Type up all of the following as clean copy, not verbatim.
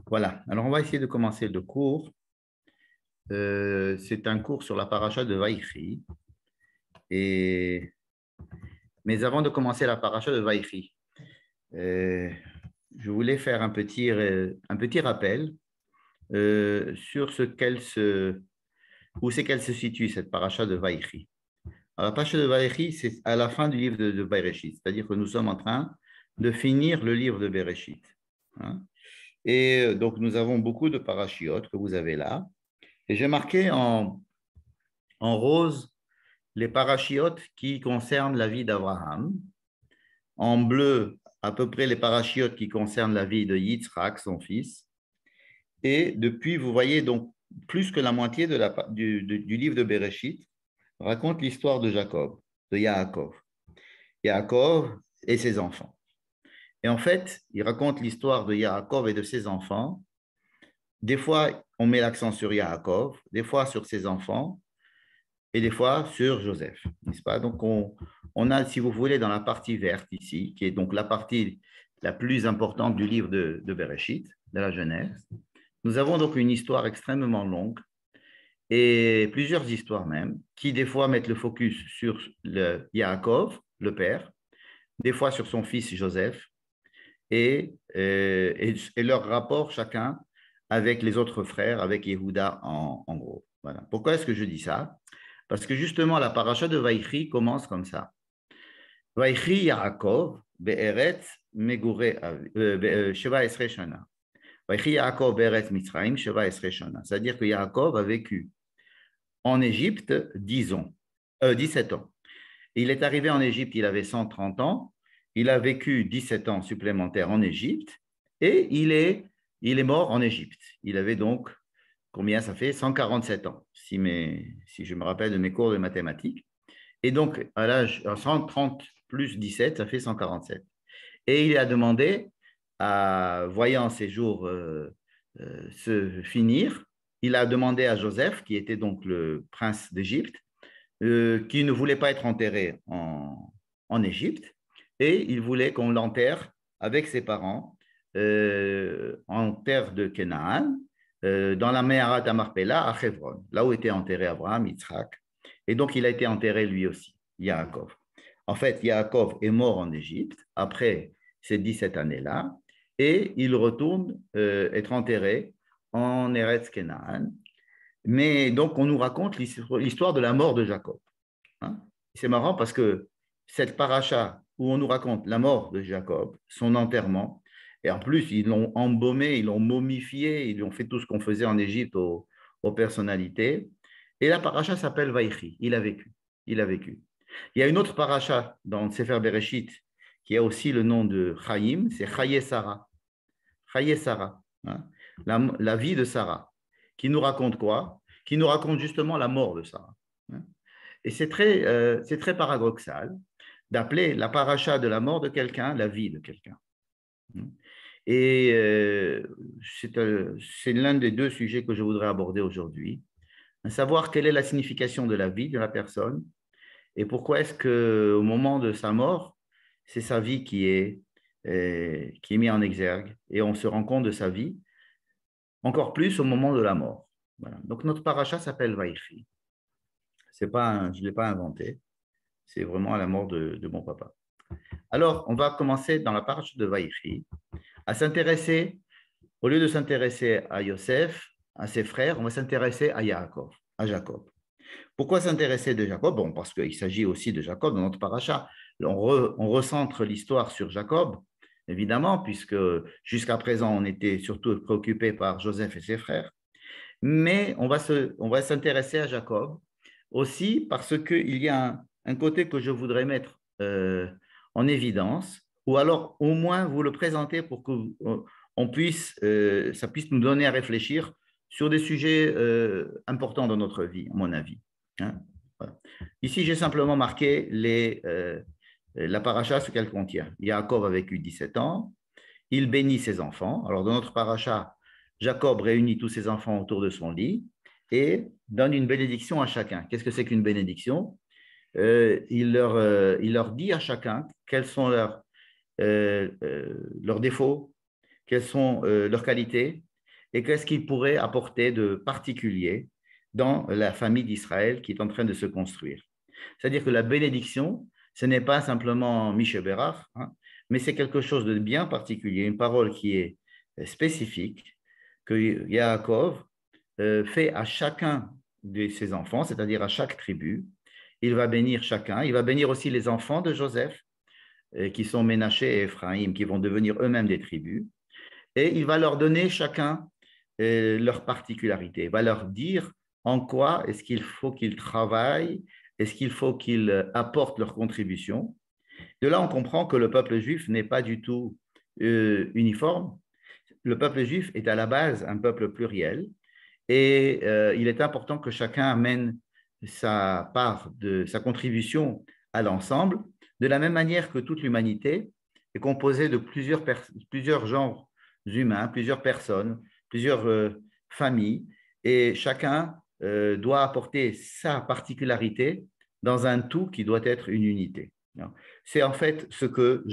Voilà, alors on va essayer de commencer le cours. C'est un cours sur la paracha de Vaïchi. Et... Mais avant de commencer la paracha de Vaïchi, je voulais faire un petit rappel sur où c'est qu'elle se situe, cette paracha de Vaïchi. Alors, la paracha de Vaïchi, c'est à la fin du livre de Bereshit, c'est-à-dire que nous sommes en train de finir le livre de Bereshit. Hein. Et donc, nous avons beaucoup de parachiotes que vous avez là. Et j'ai marqué en rose les parachiotes qui concernent la vie d'Abraham, en bleu à peu près les parachiotes qui concernent la vie de Yitzhak, son fils, et depuis, vous voyez donc plus que la moitié du livre de Bereshit raconte l'histoire de Jacob, de Yaakov. Yaakov et ses enfants. Et en fait, il raconte l'histoire de Yaakov et de ses enfants. Des fois, on met l'accent sur Yaakov, des fois sur ses enfants, et des fois sur Joseph, n'est-ce pas? Donc, on a, si vous voulez, dans la partie verte ici, qui est donc la partie la plus importante du livre de Bereshit, de la Genèse, nous avons donc une histoire extrêmement longue et plusieurs histoires même, qui des fois mettent le focus sur le Yaakov, le père, des fois sur son fils Joseph, et leur rapport chacun avec les autres frères, avec Yehuda en gros. Voilà. Pourquoi est-ce que je dis ça? Parce que justement, la paracha de Vaïchi commence comme ça. Vaïchi Yaakov be'eretz megure sheva esre shana. Vaïchi Yaakov be'eretz Mitzrayim sheva esre shana. C'est-à-dire que Yaakov a vécu en Égypte 10 ans, 17 ans. Il est arrivé en Égypte, il avait 130 ans. Il a vécu 17 ans supplémentaires en Égypte et il est mort en Égypte. Il avait donc, combien ça fait? 147 ans, si je me rappelle de mes cours de mathématiques. Et donc, à l'âge 130 plus 17, ça fait 147. Et il a demandé, voyant ses jours se finir, il a demandé à Joseph, qui était donc le prince d'Égypte, qui ne voulait pas être enterré en Égypte, et il voulait qu'on l'enterre avec ses parents en terre de Canaan, dans la Meharat Amarpella à Hebron, là où était enterré Abraham, Yitzhak. Et donc, il a été enterré lui aussi, Yaakov. En fait, Yaakov est mort en Égypte après ces 17 années-là, et il retourne être enterré en Eretz Canaan. Mais donc, on nous raconte l'histoire de la mort de Jacob. Hein. C'est marrant parce que cette paracha où on nous raconte la mort de Jacob, son enterrement, et en plus, ils l'ont embaumé, ils l'ont momifié, ils ont fait tout ce qu'on faisait en Égypte aux personnalités. Et la paracha s'appelle Vaïchi. Il a vécu. Il a vécu. Il y a une autre paracha dans le Sefer Bereshit qui a aussi le nom de Chaim, c'est Chaye Sarah. Chaye Sarah. Hein. La vie de Sarah. Qui nous raconte quoi? Qui nous raconte justement la mort de Sarah. Hein. Et c'est très paradoxal d'appeler la paracha de la mort de quelqu'un la vie de quelqu'un. Et c'est l'un des deux sujets que je voudrais aborder aujourd'hui, à savoir quelle est la signification de la vie de la personne et pourquoi est-ce qu'au moment de sa mort, c'est sa vie qui est mise en exergue et on se rend compte de sa vie encore plus au moment de la mort. Voilà. Donc notre paracha s'appelle Vaïchi. Je ne l'ai pas inventé. C'est vraiment à la mort de mon papa. Alors, on va commencer dans la paracha de Vaïchi à s'intéresser, au lieu de s'intéresser à Yosef, à ses frères, on va s'intéresser à Yaakov, à Jacob. Pourquoi s'intéresser de Jacob? Bon, parce qu'il s'agit aussi de Jacob dans notre paracha. On recentre l'histoire sur Jacob, évidemment, puisque jusqu'à présent, on était surtout préoccupé par Joseph et ses frères. Mais on va s'intéresser à Jacob aussi parce qu'il y a un côté que je voudrais mettre en évidence, ou alors au moins vous le présenter pour que ça puisse nous donner à réfléchir sur des sujets importants dans notre vie, à mon avis. Hein. Voilà. Ici, j'ai simplement marqué la paracha, ce qu'elle contient. Yaakov a vécu 17 ans, il bénit ses enfants. Alors, dans notre paracha, Jacob réunit tous ses enfants autour de son lit et donne une bénédiction à chacun. Qu'est-ce que c'est qu'une bénédiction? Il leur dit à chacun quels sont leurs défauts, quelles sont leurs qualités et qu'est-ce qu'ils pourraient apporter de particulier dans la famille d'Israël qui est en train de se construire. C'est-à-dire que la bénédiction, ce n'est pas simplement Michéberach, hein, mais c'est quelque chose de bien particulier, une parole qui est spécifique, que Yaakov fait à chacun de ses enfants, c'est-à-dire à chaque tribu. Il va bénir chacun. Il va bénir aussi les enfants de Joseph, qui sont Ménaché et Ephraïm, qui vont devenir eux-mêmes des tribus. Et il va leur donner chacun leur particularité. Il va leur dire en quoi est-ce qu'il faut qu'ils travaillent, est-ce qu'il faut qu'ils apportent leur contribution. De là, on comprend que le peuple juif n'est pas du tout uniforme. Le peuple juif est à la base un peuple pluriel et il est important que chacun amène sa part de sa contribution à l'ensemble, de la même manière que toute l'humanité est composée de plusieurs genres humains, plusieurs personnes, plusieurs familles, et chacun doit apporter sa particularité dans un tout qui doit être une unité. C'est en fait ce que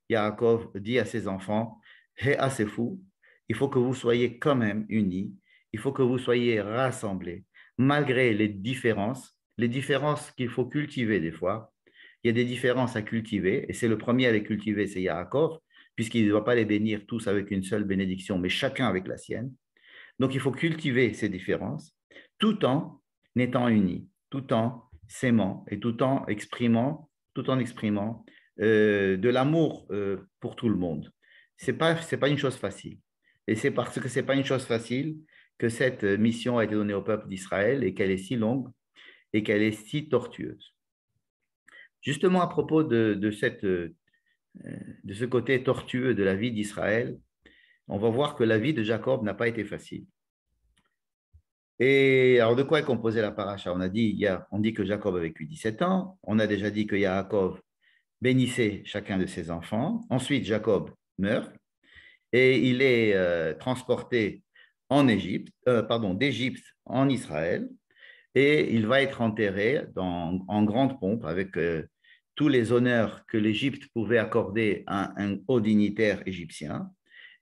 Yaakov dit à ses enfants, Hé, assez fou, il faut que vous soyez quand même unis, il faut que vous soyez rassemblés, malgré les différences qu'il faut cultiver des fois. Il y a des différences à cultiver, et c'est le premier à les cultiver, c'est Yaakov, puisqu'il ne doit pas les bénir tous avec une seule bénédiction, mais chacun avec la sienne. Donc il faut cultiver ces différences, tout en étant unis, tout en s'aimant et tout en exprimant de l'amour pour tout le monde. C'est pas une chose facile. Et c'est parce que c'est pas une chose facile que cette mission a été donnée au peuple d'Israël et qu'elle est si longue et qu'elle est si tortueuse. Justement, à propos de ce côté tortueux de la vie d'Israël, on va voir que la vie de Jacob n'a pas été facile. Et alors, de quoi est composée la paracha? On dit que Jacob a vécu 17 ans. On a déjà dit que Yaakov bénissait chacun de ses enfants. Ensuite, Jacob meurt et il est transporté d'Égypte en Israël. Et il va être enterré en grande pompe avec tous les honneurs que l'Égypte pouvait accorder à un haut dignitaire égyptien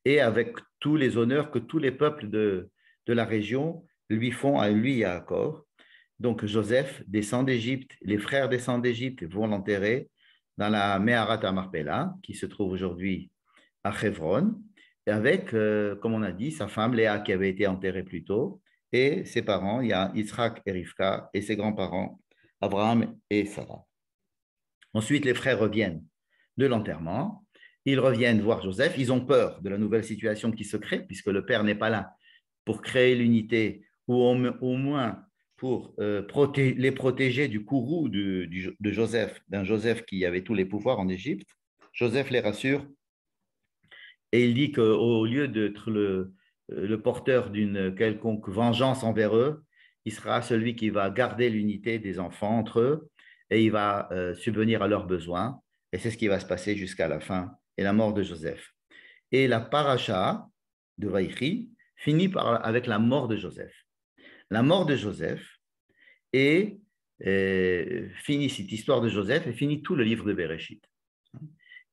et avec tous les honneurs que tous les peuples de la région lui font à lui et à Yaakov. Donc Joseph descend d'Égypte, les frères descendent d'Égypte et vont l'enterrer dans la Meharat Marpella, qui se trouve aujourd'hui à Hebron, et avec, comme on a dit, sa femme Léa qui avait été enterrée plus tôt, et ses parents, il y a Yitzhak et Rivka, et ses grands-parents, Abraham et Sarah. Ensuite, les frères reviennent de l'enterrement, ils reviennent voir Joseph, ils ont peur de la nouvelle situation qui se crée, puisque le père n'est pas là pour créer l'unité, ou au moins pour les protéger du courroux de Joseph, d'un Joseph qui avait tous les pouvoirs en Égypte. Joseph les rassure et il dit qu'au lieu d'être le porteur d'une quelconque vengeance envers eux, il sera celui qui va garder l'unité des enfants entre eux et il va subvenir à leurs besoins. Et c'est ce qui va se passer jusqu'à la fin et la mort de Joseph. Et la paracha de Vaïchi finit avec la mort de Joseph. La mort de Joseph et finit cette histoire de Joseph et finit tout le livre de Bereshit.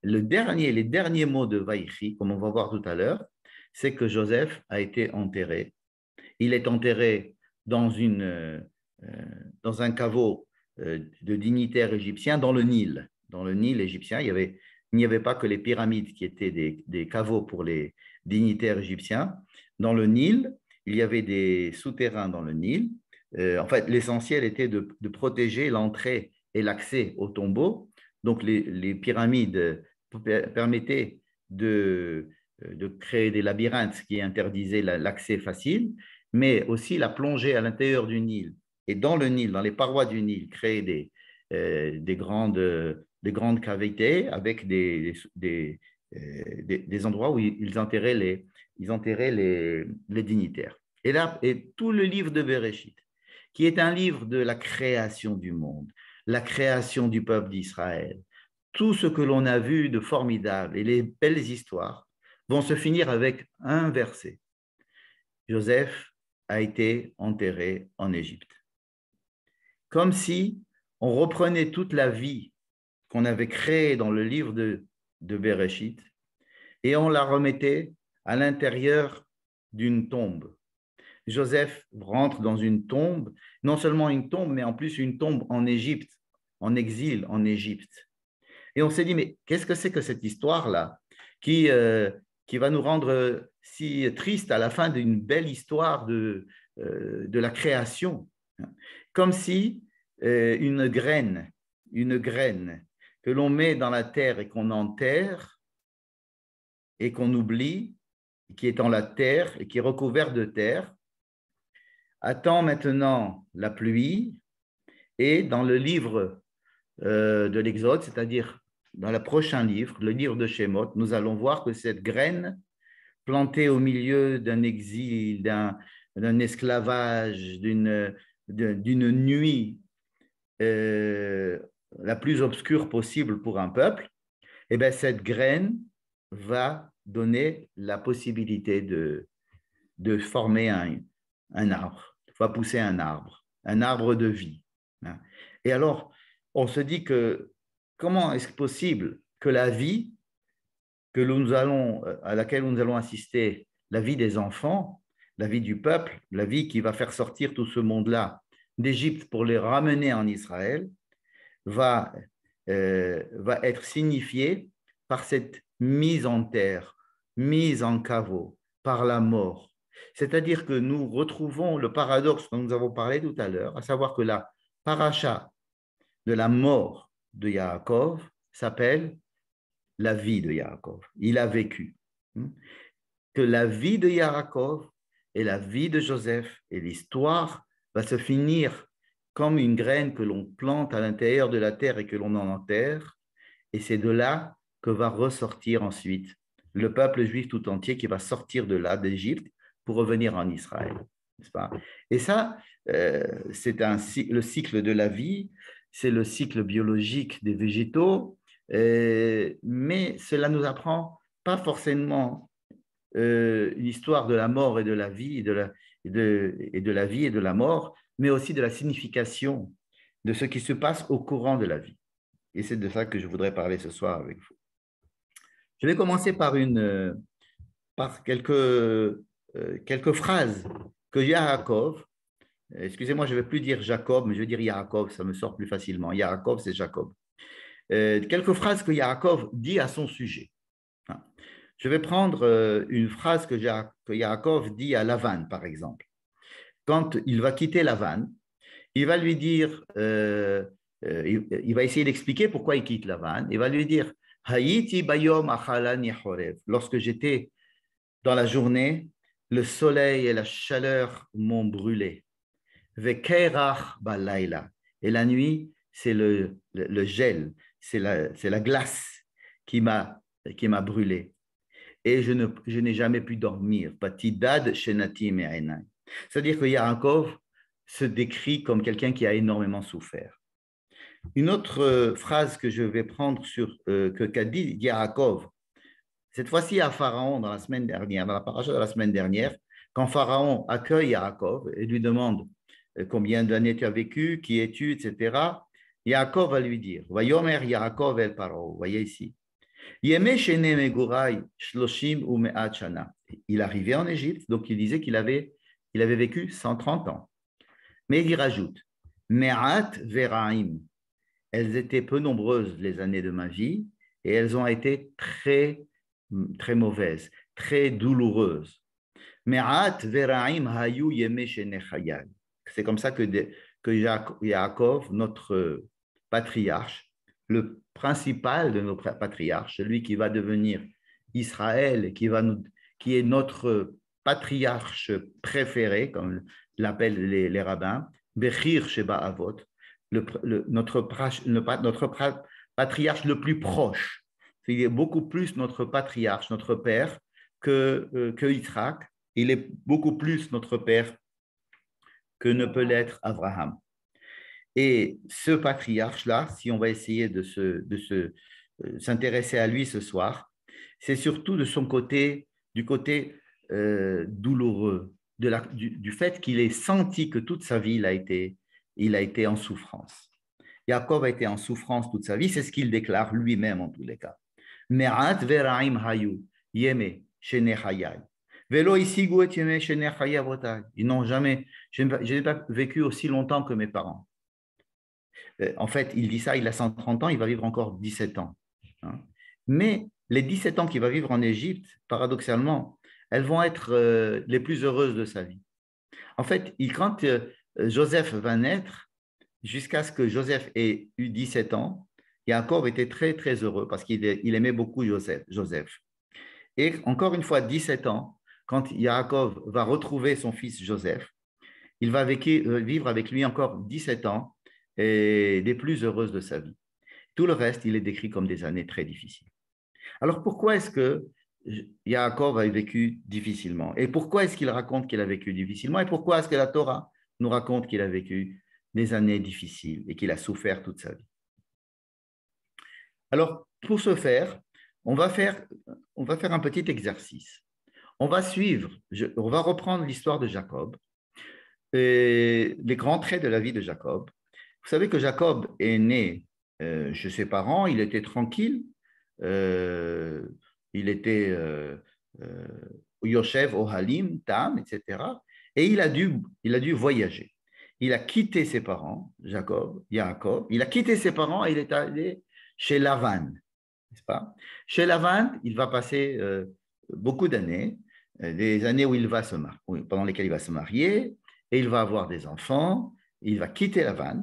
Les derniers mots de Vaïchi, comme on va voir tout à l'heure, c'est que Joseph a été enterré. Il est enterré dans un caveau de dignitaires égyptiens dans le Nil. Dans le Nil égyptien, il n'y avait pas que les pyramides qui étaient des caveaux pour les dignitaires égyptiens. Dans le Nil, il y avait des souterrains dans le Nil. En fait, l'essentiel était de protéger l'entrée et l'accès au tombeau. Donc, les pyramides permettaient de créer des labyrinthes qui interdisaient l'accès facile, mais aussi la plongée à l'intérieur du Nil et dans le Nil, dans les parois du Nil, créer des grandes cavités avec des endroits où ils enterraient les dignitaires. Et là, et tout le livre de Bereshit, qui est un livre de la création du monde, la création du peuple d'Israël, tout ce que l'on a vu de formidable et les belles histoires vont se finir avec un verset. Joseph a été enterré en Égypte. Comme si on reprenait toute la vie qu'on avait créée dans le livre de Bereshit et on la remettait à l'intérieur d'une tombe. Joseph rentre dans une tombe, non seulement une tombe, mais en plus une tombe en Égypte, en exil en Égypte. Et on s'est dit, mais qu'est-ce que c'est que cette histoire-là qui va nous rendre si tristes à la fin d'une belle histoire de la création? Comme si une graine que l'on met dans la terre et qu'on enterre et qu'on oublie, qui est dans la terre et qui est recouvert de terre, attend maintenant la pluie. Et dans le livre de l'Exode, c'est-à-dire dans le prochain livre, le livre de Shemot, nous allons voir que cette graine plantée au milieu d'un exil, d'un esclavage, d'une nuit la plus obscure possible pour un peuple, eh bien, cette graine va donner la possibilité de former un arbre, va pousser un arbre de vie. Et alors, on se dit que comment est-ce possible que la vie à laquelle nous allons assister, la vie des enfants, la vie du peuple, la vie qui va faire sortir tout ce monde-là d'Égypte pour les ramener en Israël, va être signifiée par cette mise en terre, mise en caveau, par la mort. C'est-à-dire que nous retrouvons le paradoxe dont nous avons parlé tout à l'heure, à savoir que la paracha de la mort de Yaakov s'appelle la vie de Yaakov. Il a vécu. Que la vie de Yaakov et la vie de Joseph et l'histoire va se finir comme une graine que l'on plante à l'intérieur de la terre et que l'on en enterre. Et c'est de là que va ressortir ensuite le peuple juif tout entier qui va sortir de là, d'Égypte, pour revenir en Israël. N'est-ce pas? Et ça, c'est le cycle de la vie, c'est le cycle biologique des végétaux, mais cela ne nous apprend pas forcément une histoire de la mort et de la vie, et de la vie et de la mort, mais aussi de la signification de ce qui se passe au courant de la vie. Et c'est de ça que je voudrais parler ce soir avec vous. Je vais commencer par quelques phrases que Yaakov, excusez-moi, je ne vais plus dire Jacob, mais je vais dire Yaakov, ça me sort plus facilement. Yaakov, c'est Jacob. Quelques phrases que Yaakov dit à son sujet. Je vais prendre une phrase que Yaakov dit à Lavan, par exemple. Quand il va quitter Lavan, il va lui dire, il va essayer d'expliquer pourquoi il quitte Lavan. Il va lui dire, Hayiti bayom achalani chorev. Lorsque j'étais dans la journée, le soleil et la chaleur m'ont brûlé. Vekerach balayla. Et la nuit, c'est le gel, c'est la glace qui m'a brûlé. Et je n'ai jamais pu dormir. Patidad shenati me'enai. C'est-à-dire que Yaakov se décrit comme quelqu'un qui a énormément souffert. Une autre phrase que je vais prendre qu'a dit Yaakov, cette fois-ci à Pharaon dans la paracha de la semaine dernière, quand Pharaon accueille Yaakov et lui demande combien d'années tu as vécu, qui es-tu, etc., Yaakov va lui dire, Vayomer Yaakov el Paro, vous voyez ici, il arrivait en Égypte, donc il disait qu'il avait vécu 130 ans. Mais il rajoute, Me'at veraim, elles étaient peu nombreuses les années de ma vie et elles ont été très, très mauvaises, très douloureuses. Me'at veraim hayu yeme shenechayal. C'est comme ça que Yaakov, notre patriarche, le principal de nos patriarches, celui qui va devenir Israël, qui est notre patriarche préféré, comme l'appellent les rabbins, Bechir Sheba Avot, notre patriarche le plus proche. Il est beaucoup plus notre patriarche, notre père, que Yitzhak. Il est beaucoup plus notre père que ne peut l'être Abraham. Et ce patriarche-là, si on va essayer de s'intéresser à lui ce soir, c'est surtout du côté douloureux, du fait qu'il ait senti que toute sa vie, il a été en souffrance. Yaakov a été en souffrance toute sa vie, c'est ce qu'il déclare lui-même en tous les cas. Me'at veraim hayu. yeme shene chayai. Velo isigu et yeme shene chayai avotai. Ils n'ont jamais, je n'ai pas vécu aussi longtemps que mes parents. En fait, il dit ça, il a 130 ans, il va vivre encore 17 ans. Hein. Mais les 17 ans qu'il va vivre en Égypte, paradoxalement, elles vont être les plus heureuses de sa vie. En fait, quand Joseph va naître, jusqu'à ce que Joseph ait eu 17 ans, Jacob était très, très heureux parce qu'il aimait beaucoup Joseph. Et encore une fois, 17 ans, quand Jacob va retrouver son fils Joseph, il va vivre avec lui encore 17 ans et des plus heureuses de sa vie. Tout le reste, il est décrit comme des années très difficiles. Alors pourquoi est-ce que Jacob a vécu difficilement? Et pourquoi est-ce qu'il raconte qu'il a vécu difficilement? Et pourquoi est-ce que la Torah nous raconte qu'il a vécu des années difficiles et qu'il a souffert toute sa vie? Alors, pour ce faire, on va faire un petit exercice. On va reprendre l'histoire de Jacob, et les grands traits de la vie de Jacob. Vous savez que Jacob est né chez ses parents, il était tranquille, il était Yoshev, Ohalim, Tam, etc. Et il a dû voyager. Il a quitté ses parents, Jacob, il a quitté ses parents et il est allé chez Lavan, n'est-ce pas? Chez Lavan, il va passer beaucoup d'années, des années pendant lesquelles il va se marier, et il va avoir des enfants, il va quitter Lavan,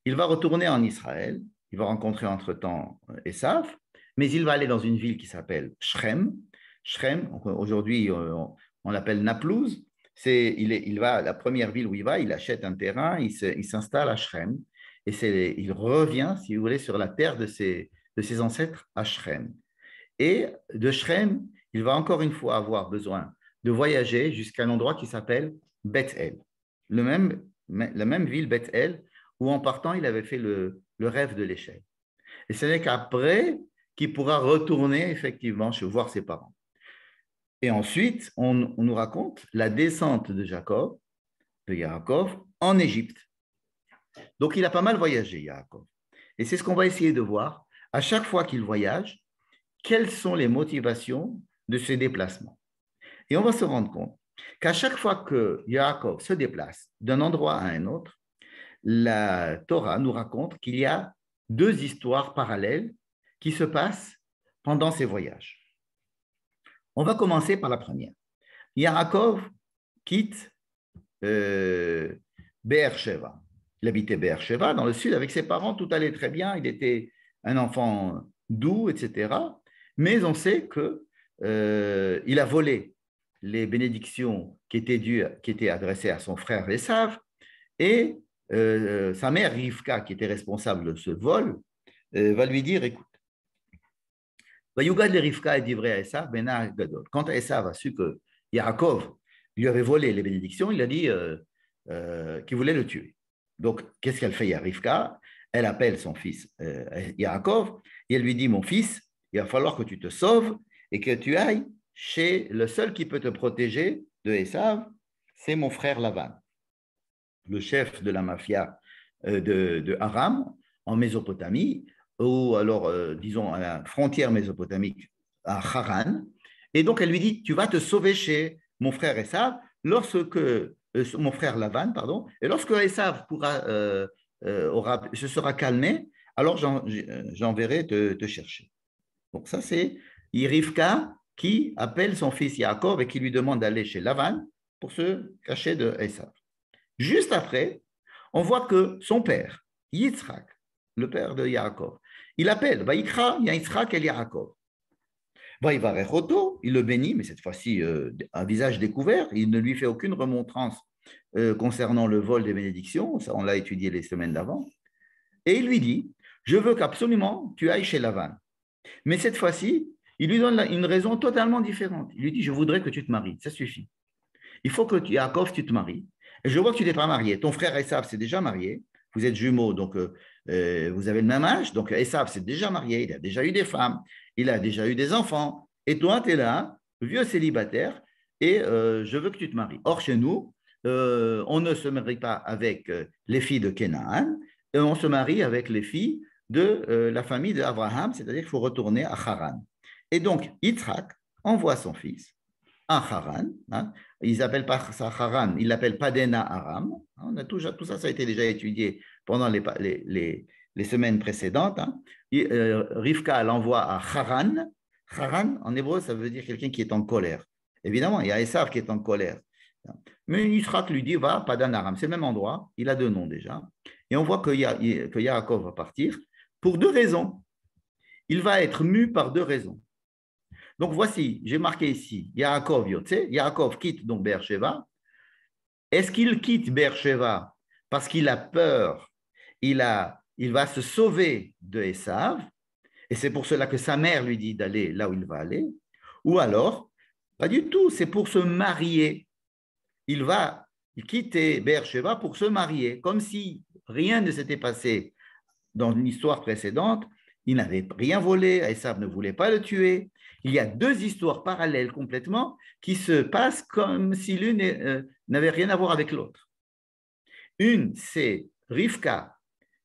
il va retourner en Israël, il va rencontrer entre-temps Esav, mais il va aller dans une ville qui s'appelle Shrem. Shrem, aujourd'hui on l'appelle Naplouse. La première ville où il va, il achète un terrain, il s'installe à Shrem, et il revient, si vous voulez, sur la terre de ses ancêtres à Shrem. Et de Shrem, il va encore une fois avoir besoin de voyager jusqu'à un endroit qui s'appelle Beth-El. La même ville, Beth-El, où en partant, il avait fait le rêve de l'échelle. Et ce n'est qu'après qu'il pourra retourner effectivement voir ses parents. Et ensuite, on nous raconte la descente de Yaakov, en Égypte. Donc, il a pas mal voyagé, Yaakov. Et c'est ce qu'on va essayer de voir. À chaque fois qu'il voyage, quelles sont les motivations de ces déplacements? Et on va se rendre compte qu'à chaque fois que Yaakov se déplace d'un endroit à un autre, la Torah nous raconte qu'il y a deux histoires parallèles qui se passent pendant ces voyages. On va commencer par la première. Yaakov quitte Be'er-Sheva. Il habitait Be'er-Sheva dans le sud avec ses parents, tout allait très bien, il était un enfant doux, etc. Mais on sait qu'il a volé les bénédictions qui étaient adressées à son frère Esav, et sa mère Rivka, qui était responsable de ce vol, va lui dire, écoute, quand Esav a su que Yaakov lui avait volé les bénédictions, il a dit qu'il voulait le tuer. Donc, qu'est-ce qu'elle fait, Rivka? Elle appelle son fils Yaakov et elle lui dit, mon fils, il va falloir que tu te sauves et que tu ailles chez le seul qui peut te protéger de Esav, c'est mon frère Lavan, le chef de la mafia de Aram en Mésopotamie, ou alors, disons, à la frontière mésopotamique à Haran. Et donc, elle lui dit, tu vas te sauver chez mon frère Esav, mon frère Lavan, pardon, et lorsque Esav se sera calmé, alors j'enverrai te chercher. Donc, ça, c'est Rivka qui appelle son fils Yaakov et qui lui demande d'aller chez Lavan pour se cacher de Esav. Juste après, on voit que son père, Yitzhak, le père de Yaakov, il appelle, Vaïkra, Yitzhak et Yaakov. Il le bénit, mais cette fois-ci, un visage découvert, il ne lui fait aucune remontrance concernant le vol des bénédictions, ça on l'a étudié les semaines d'avant, et il lui dit, je veux qu'absolument tu ailles chez Lavan. Mais cette fois-ci, il lui donne une raison totalement différente. Il lui dit, je voudrais que tu te maries, ça suffit. Il faut que Yaakov, tu te maries. Et je vois que tu n'es pas marié. Ton frère Esav s'est déjà marié. Vous êtes jumeaux, donc vous avez le même âge. Donc Esav s'est déjà marié. Il a déjà eu des femmes. Il a déjà eu des enfants. Et toi, tu es là, vieux célibataire, et je veux que tu te maries. Or, chez nous, on ne se marie pas avec les filles de Canaan, et on se marie avec les filles de la famille d'Abraham, c'est-à-dire qu'il faut retourner à Haran. Et donc, Yitzhak, envoie son fils à Haran. Hein. Ils n'appellent pas ça Haran, ils l'appellent Padena Aram. On a tout ça, ça a été déjà étudié pendant les semaines précédentes. Hein. Rivka l'envoie à Haran. Haran, en hébreu, ça veut dire quelqu'un qui est en colère. Évidemment, il y a Esav qui est en colère. Mais Yitzhak lui dit, va, Padan Aram. C'est le même endroit, il a 2 noms déjà. Et on voit que Yaakov va partir pour 2 raisons. Il va être mu par 2 raisons. Donc voici, j'ai marqué ici, Yaakov Yotze, Yaakov quitte donc Beersheba. Est-ce qu'il quitte Beersheba parce qu'il a peur, il va se sauver de Esav, et c'est pour cela que sa mère lui dit d'aller là où il va aller, ou alors, pas du tout, c'est pour se marier. Il va quitter Beersheba pour se marier, comme si rien ne s'était passé dans une histoire précédente. Il n'avait rien volé, Esav ne voulait pas le tuer. Il y a 2 histoires parallèles complètement qui se passent comme si l'une n'avait rien à voir avec l'autre. Une, c'est Rivka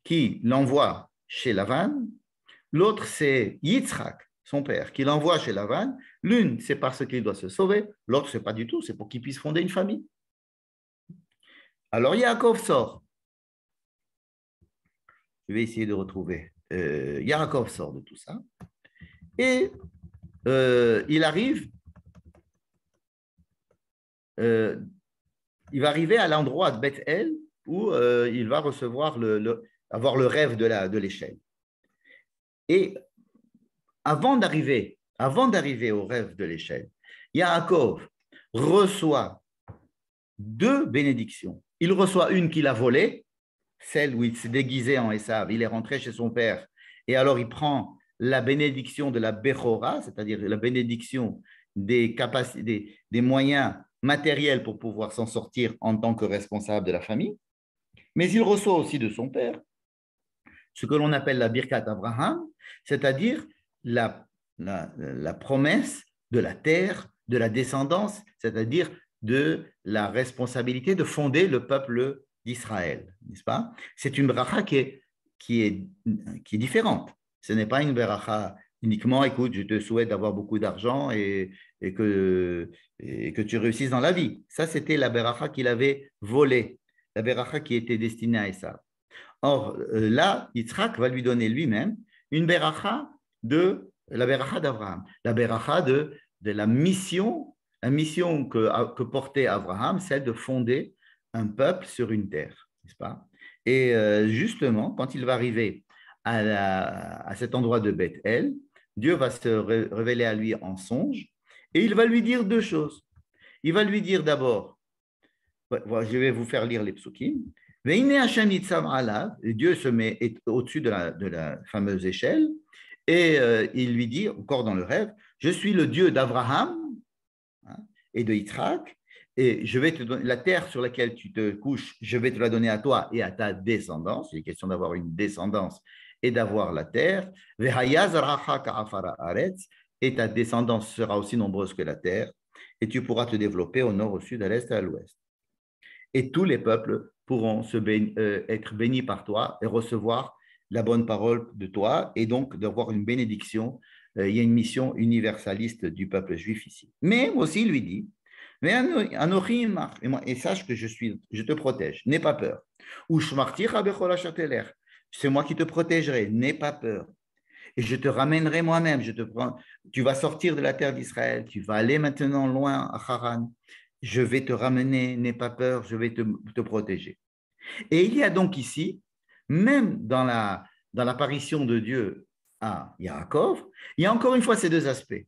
qui l'envoie chez Lavan. L'autre, c'est Yitzhak, son père, qui l'envoie chez Lavan. L'une, c'est parce qu'il doit se sauver. L'autre, c'est pas du tout, c'est pour qu'il puisse fonder une famille. Alors Yaakov sort. Je vais essayer de retrouver. Yaakov sort de tout ça. Et il arrive, il va arriver à l'endroit de Beth-El où il va recevoir avoir le rêve de l'échelle. Et avant d'arriver au rêve de l'échelle, Yaakov reçoit 2 bénédictions. Il reçoit une qu'il a volée, celle où il s'est déguisé en Esav, il est rentré chez son père, et alors il prend la bénédiction de la Bechora, c'est-à-dire la bénédiction des capacités, des moyens matériels pour pouvoir s'en sortir en tant que responsable de la famille, mais il reçoit aussi de son père ce que l'on appelle la Birkat Abraham, c'est-à-dire la promesse de la terre, de la descendance, c'est-à-dire de la responsabilité de fonder le peuple d'Israël, n'est-ce pas? C'est une bracha qui est différente. Ce n'est pas une bracha uniquement, écoute, je te souhaite d'avoir beaucoup d'argent et que tu réussisses dans la vie. Ça, c'était la bracha qu'il avait volée, la bracha qui était destinée à Esav. Or, là, Yitzhak va lui donner lui-même une beracha la beracha d'Abraham, la beracha de la mission que portait Abraham, celle de fonder un peuple sur une terre, n'est-ce pas? Et justement, quand il va arriver à cet endroit de Beth-El, Dieu va se révéler à lui en songe et il va lui dire 2 choses. Il va lui dire d'abord, je vais vous faire lire les psukim. Dieu se met au-dessus de la fameuse échelle et il lui dit, encore dans le rêve, je suis le Dieu d'Abraham et de Yitzhak et je vais te donner la terre sur laquelle tu te couches, je vais te la donner à toi et à ta descendance. Il est question d'avoir une descendance et d'avoir la terre. Et ta descendance sera aussi nombreuse que la terre et tu pourras te développer au nord, au sud, à l'est et à l'ouest. Et tous les peuples pourront être bénis par toi et recevoir la bonne parole de toi et donc d'avoir une bénédiction. Il y a une mission universaliste du peuple juif ici. Mais aussi, il lui dit, et sache que je te protège, n'aie pas peur. C'est moi qui te protégerai, n'aie pas peur. Et je te ramènerai moi-même, tu vas sortir de la terre d'Israël, tu vas aller maintenant loin à Haran. Je vais te ramener, n'aie pas peur, je vais te protéger. Et il y a donc ici, même dans l'apparition de Dieu à Yaakov, il y a encore une fois ces 2 aspects.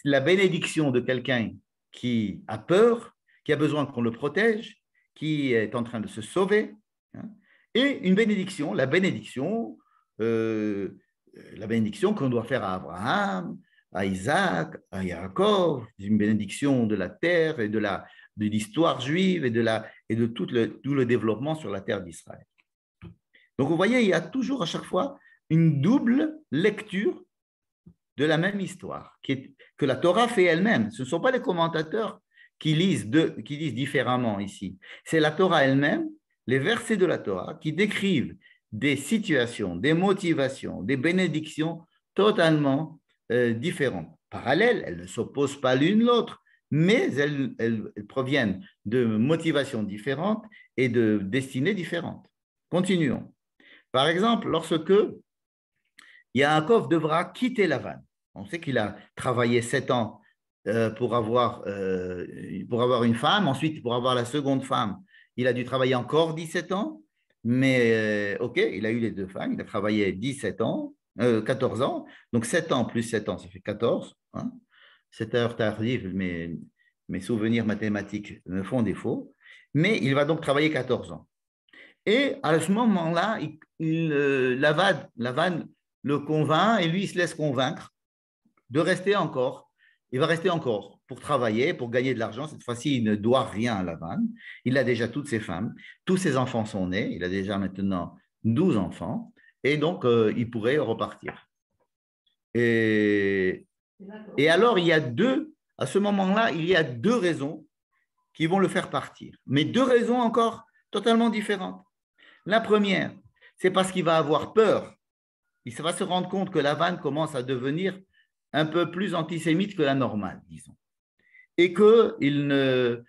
La bénédiction de quelqu'un qui a peur, qui a besoin qu'on le protège, qui est en train de se sauver, et une bénédiction, la bénédiction qu'on doit faire à Abraham, à Isaac, à Yaakov, une bénédiction de la terre et de l'histoire juive et de tout le développement sur la terre d'Israël. Donc vous voyez, il y a toujours à chaque fois une double lecture de la même histoire que la Torah fait elle-même. Ce ne sont pas les commentateurs qui lisent différemment ici. C'est la Torah elle-même, les versets de la Torah qui décrivent des situations, des motivations, des bénédictions totalement différentes. parallèles, elles ne s'opposent pas l'une l'autre, mais elles proviennent de motivations différentes et de destinées différentes. Continuons. Par exemple, lorsque Yaakov devra quitter Lavan, on sait qu'il a travaillé 7 ans pour avoir une femme, ensuite pour avoir la seconde femme, il a dû travailler encore 17 ans, mais ok, il a eu les deux femmes, il a travaillé 17 ans, 14 ans, donc 7 ans plus 7 ans, ça fait 14. Hein. 7 heures tardives, mes souvenirs mathématiques me font défaut, mais il va donc travailler 14 ans. Et à ce moment-là, Lavan le convainc et lui, il se laisse convaincre de rester encore. Il va rester encore pour travailler, pour gagner de l'argent. Cette fois-ci, il ne doit rien à Lavan. Il a déjà toutes ses femmes, tous ses enfants sont nés. Il a déjà maintenant 12 enfants. Et donc, il pourrait repartir. Et alors, à ce moment-là, il y a deux raisons qui vont le faire partir. Mais deux raisons encore totalement différentes. La première, c'est parce qu'il va avoir peur. Il va se rendre compte que Lavan commence à devenir un peu plus antisémite que la normale, disons. Et qu'il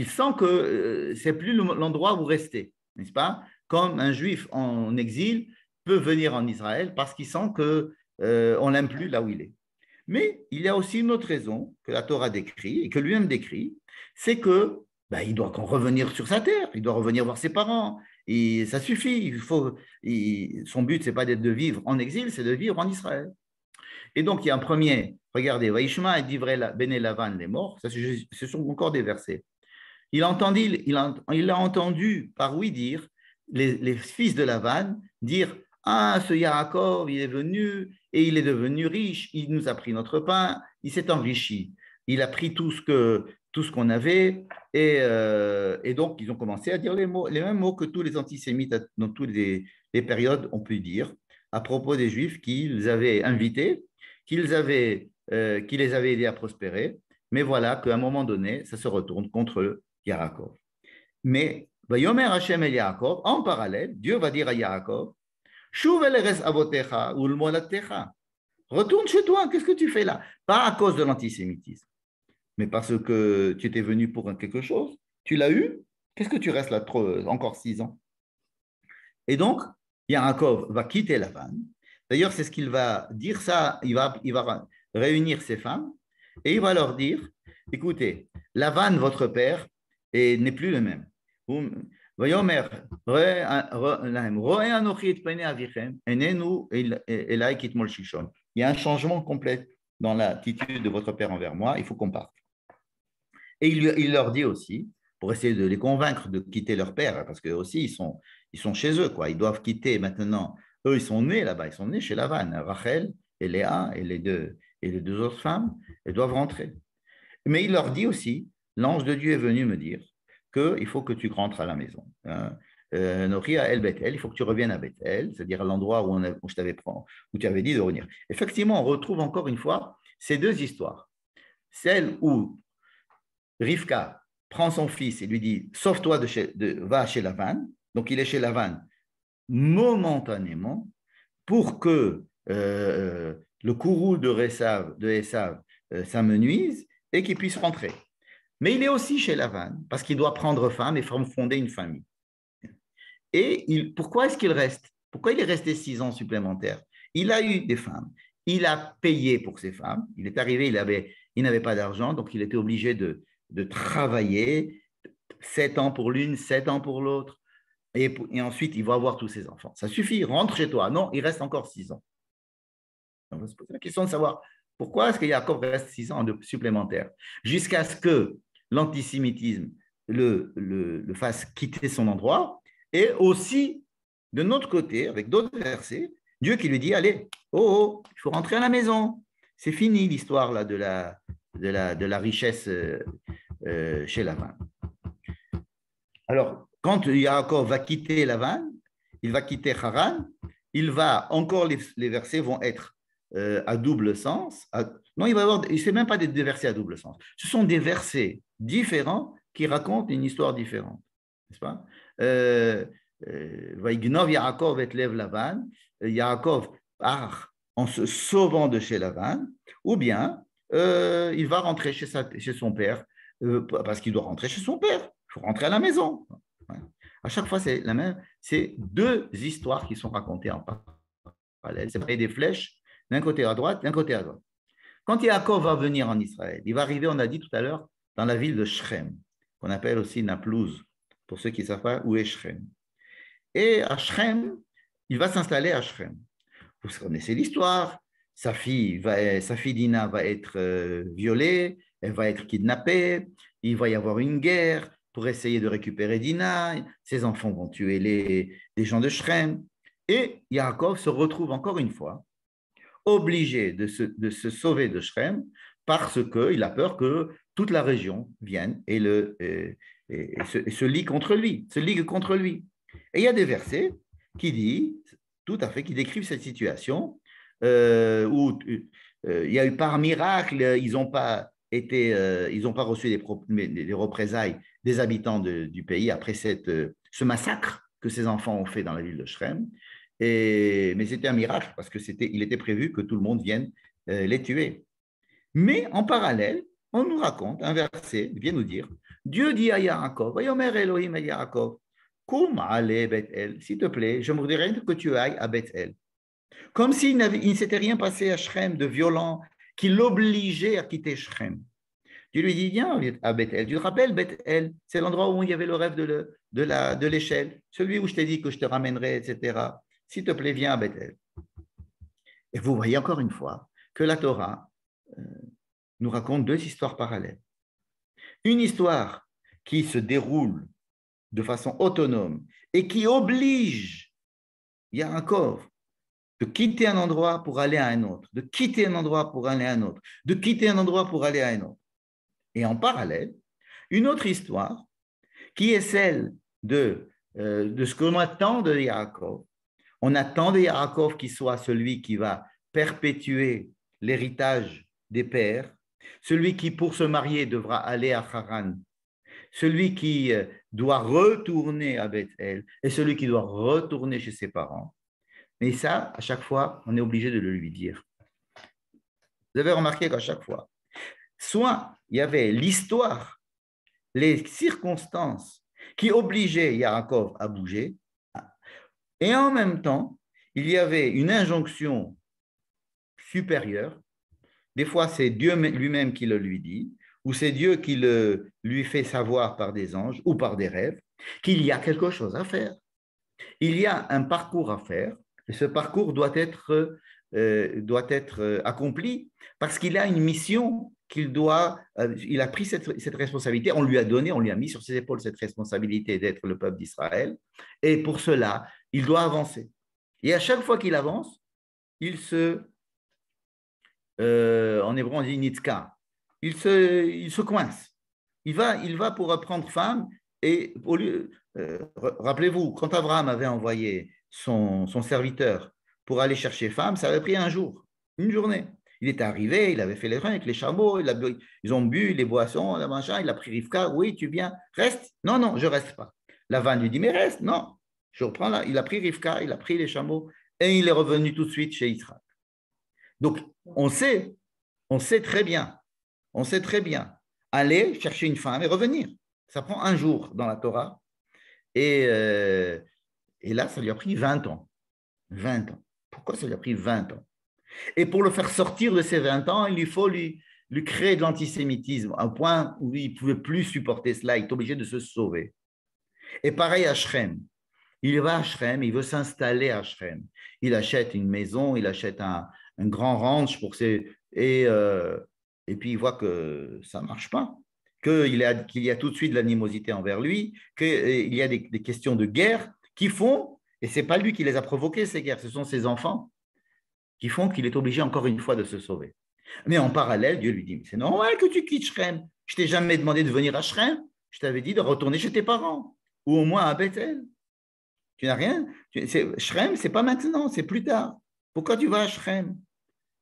sent que ce n'est plus l'endroit où rester, n'est-ce pas? Comme un juif en exil peut venir en Israël parce qu'il sent qu'on ne l'aime plus là où il est. Mais il y a aussi une autre raison que la Torah décrit et que lui-même décrit, c'est que il doit revenir sur sa terre, il doit revenir voir ses parents, et ça suffit. Son but, ce n'est pas de vivre en exil, c'est de vivre en Israël. Et donc, il y a un premier, regardez, Vaishma et Divrei Bene Lavan, les morts, ce sont encore des versets. Il a entendu par oui dire, les fils de Lavan dire, ah, ce Yaakov, il est venu et il est devenu riche, il nous a pris notre pain, il s'est enrichi. Il a pris tout ce qu'on avait et donc ils ont commencé à dire les mêmes mots que tous les antisémites dans toutes les périodes ont pu dire à propos des Juifs qu'ils avaient invités, qui les avaient aidés à prospérer, mais voilà qu'à un moment donné, ça se retourne contre Yaakov. Mais Vayomer Hashem el Yaakov, en parallèle, Dieu va dire à Yaakov, Shuv el eres avotecha ul molatecha. Retourne chez toi, qu'est-ce que tu fais là? Pas à cause de l'antisémitisme, mais parce que tu étais venu pour quelque chose, tu l'as eu, qu'est-ce que tu restes là encore 6 ans? Et donc, Yaakov va quitter Lavan. D'ailleurs, c'est ce qu'il va dire ça, il va réunir ses femmes et il va leur dire, écoutez, Lavan, votre père, n'est plus le même. ויאמר רואה אנוכי את פני אביכם איננו אליי כתמול שלשום. Il y a un changement complet dans l'attitude de votre père envers moi, il faut qu'on parte. Et il leur dit aussi, pour essayer de les convaincre de quitter leur père, parce qu'eux aussi ils sont chez eux, quoi. Ils doivent quitter maintenant. Eux, ils sont nés là-bas, ils sont nés chez Lavan, Rachel et Léa et les deux autres femmes, elles doivent rentrer. Mais il leur dit aussi, l'ange de Dieu est venu me dire qu'il faut que tu rentres à la maison. Noria El Bethel, il faut que tu reviennes à Bethel, c'est-à-dire à l'endroit où tu avais dit de revenir. Effectivement, on retrouve encore une fois ces deux histoires. Celle où Rivka prend son fils et lui dit « Sauve-toi, va chez Lavan ». Donc, il est chez Lavan momentanément pour que le courroux de Esav s'amenuise et qu'il puisse rentrer. Mais il est aussi chez Lavan parce qu'il doit prendre femme et fonder une famille. Et pourquoi est-ce qu'il reste? Pourquoi il est resté 6 ans supplémentaires? Il a eu des femmes, il a payé pour ces femmes, il est arrivé, il n'avait pas d'argent, donc il était obligé de travailler 7 ans pour l'une, 7 ans pour l'autre, et ensuite il va avoir tous ses enfants. Ça suffit, rentre chez toi. Non, il reste encore 6 ans. Donc, on va se poser la question de savoir pourquoi est-ce que Yaakov reste 6 ans supplémentaires jusqu'à ce que l'antisémitisme le fasse quitter son endroit, et aussi, de notre côté, avec d'autres versets, Dieu qui lui dit, allez, il faut rentrer à la maison. C'est fini l'histoire là, de la richesse chez Lavan. Alors, quand Yaakov va quitter Lavan, il va quitter Haran, les versets vont être à double sens. Non, il ne fait même pas des versets à double sens. Ce sont des versets différents qui racontent une histoire différente. N'est-ce pas? Vaignov Yaakov et Lev Lavan, Yaakov part en se sauvant de chez Lavan, ou bien il va rentrer chez son père, parce qu'il doit rentrer chez son père. Il faut rentrer à la maison. Ouais. À chaque fois, c'est la même. C'est deux histoires qui sont racontées en parallèle. C'est des flèches, d'un côté à droite, d'un côté à droite. Quand Yaakov va venir en Israël, il va arriver, on a dit tout à l'heure, dans la ville de Shrem, qu'on appelle aussi Naplouse, pour ceux qui ne savent pas où est Shrem. Et à Shrem, il va s'installer à Shrem. Vous connaissez l'histoire. Sa fille Dina va être violée, elle va être kidnappée, il va y avoir une guerre pour essayer de récupérer Dina, ses enfants vont tuer les gens de Shrem. Et Yaakov se retrouve encore une fois obligé de se sauver de Shrem parce qu'il a peur que toute la région vienne et se ligue contre lui, Et il y a des versets qui décrivent cette situation où il y a eu par miracle, ils n'ont pas reçu des représailles des habitants du pays après ce massacre que ces enfants ont fait dans la ville de Shrem. Mais c'était un miracle parce il était prévu que tout le monde vienne les tuer. Mais en parallèle, on nous raconte un verset, il vient nous dire, Dieu dit à Yaakov, Vayomer Elohim à Yaakov, Koum ale Bethel, s'il te plaît, je voudrais que tu ailles à Bethel. Comme s'il ne s'était rien passé à Shrem de violent qui l'obligeait à quitter Shrem. Dieu lui dit, viens à Bethel. Tu te rappelles Bethel? C'est l'endroit où il y avait le rêve de l'échelle, celui où je t'ai dit que je te ramènerai, etc. S'il te plaît, viens à Bethel. Et vous voyez encore une fois que la Torah nous raconte deux histoires parallèles. Une histoire qui se déroule de façon autonome et qui oblige Yaakov de quitter un endroit pour aller à un autre, de quitter un endroit pour aller à un autre, de quitter un endroit pour aller à un autre. Et en parallèle, une autre histoire qui est celle de ce qu'on attend de Yaakov. On attend de Yaakov qu'il soit celui qui va perpétuer l'héritage des pères, celui qui, pour se marier, devra aller à Haran, celui qui doit retourner à Bethel et celui qui doit retourner chez ses parents. Mais ça, à chaque fois, on est obligé de le lui dire. Vous avez remarqué qu'à chaque fois, soit il y avait l'histoire, les circonstances qui obligeaient Yaakov à bouger, et en même temps, il y avait une injonction supérieure. Des fois, c'est Dieu lui-même qui le lui dit, ou c'est Dieu qui le lui fait savoir par des anges ou par des rêves, qu'il y a quelque chose à faire. Il y a un parcours à faire, et ce parcours doit être accompli parce qu'il a une mission il a pris cette responsabilité, on lui a mis sur ses épaules cette responsabilité d'être le peuple d'Israël, et pour cela, il doit avancer. Et à chaque fois qu'il avance, en hébreu on dit nitzka, il se coince. Il va pour prendre femme, et rappelez-vous, quand Abraham avait envoyé son serviteur pour aller chercher femme, ça avait pris un jour, une journée. Il était arrivé, il avait fait les reins avec les chameaux, ils ont bu les boissons, le machin, il a pris Rivka, oui, tu viens, reste. Non, non, je ne reste pas. Lavan lui dit, mais reste, non, je reprends là. Il a pris Rivka, il a pris les chameaux, et il est revenu tout de suite chez Israël. Donc, on sait très bien, aller chercher une femme et revenir. Ça prend un jour dans la Torah, et là, ça lui a pris 20 ans. 20 ans. Pourquoi ça lui a pris 20 ans? Et pour le faire sortir de ces 20 ans, il faut lui créer de l'antisémitisme, à un point où il ne pouvait plus supporter cela, il est obligé de se sauver. Et pareil à Shrem. Il va à Shrem, il veut s'installer à Shrem. Il achète une maison, il achète un grand ranch et puis il voit que ça ne marche pas, qu'il y a tout de suite de l'animosité envers lui, qu'il y a des questions de guerre qui font, et ce n'est pas lui qui les a provoquées, ces guerres, ce sont ses enfants, qui font qu'il est obligé encore une fois de se sauver. Mais en parallèle, Dieu lui dit, c'est normal que tu quittes Shrem. Je ne t'ai jamais demandé de venir à Shrem. Je t'avais dit de retourner chez tes parents, ou au moins à Bethel. Tu n'as rien. Shrem, ce n'est pas maintenant, c'est plus tard. Pourquoi tu vas à Shrem?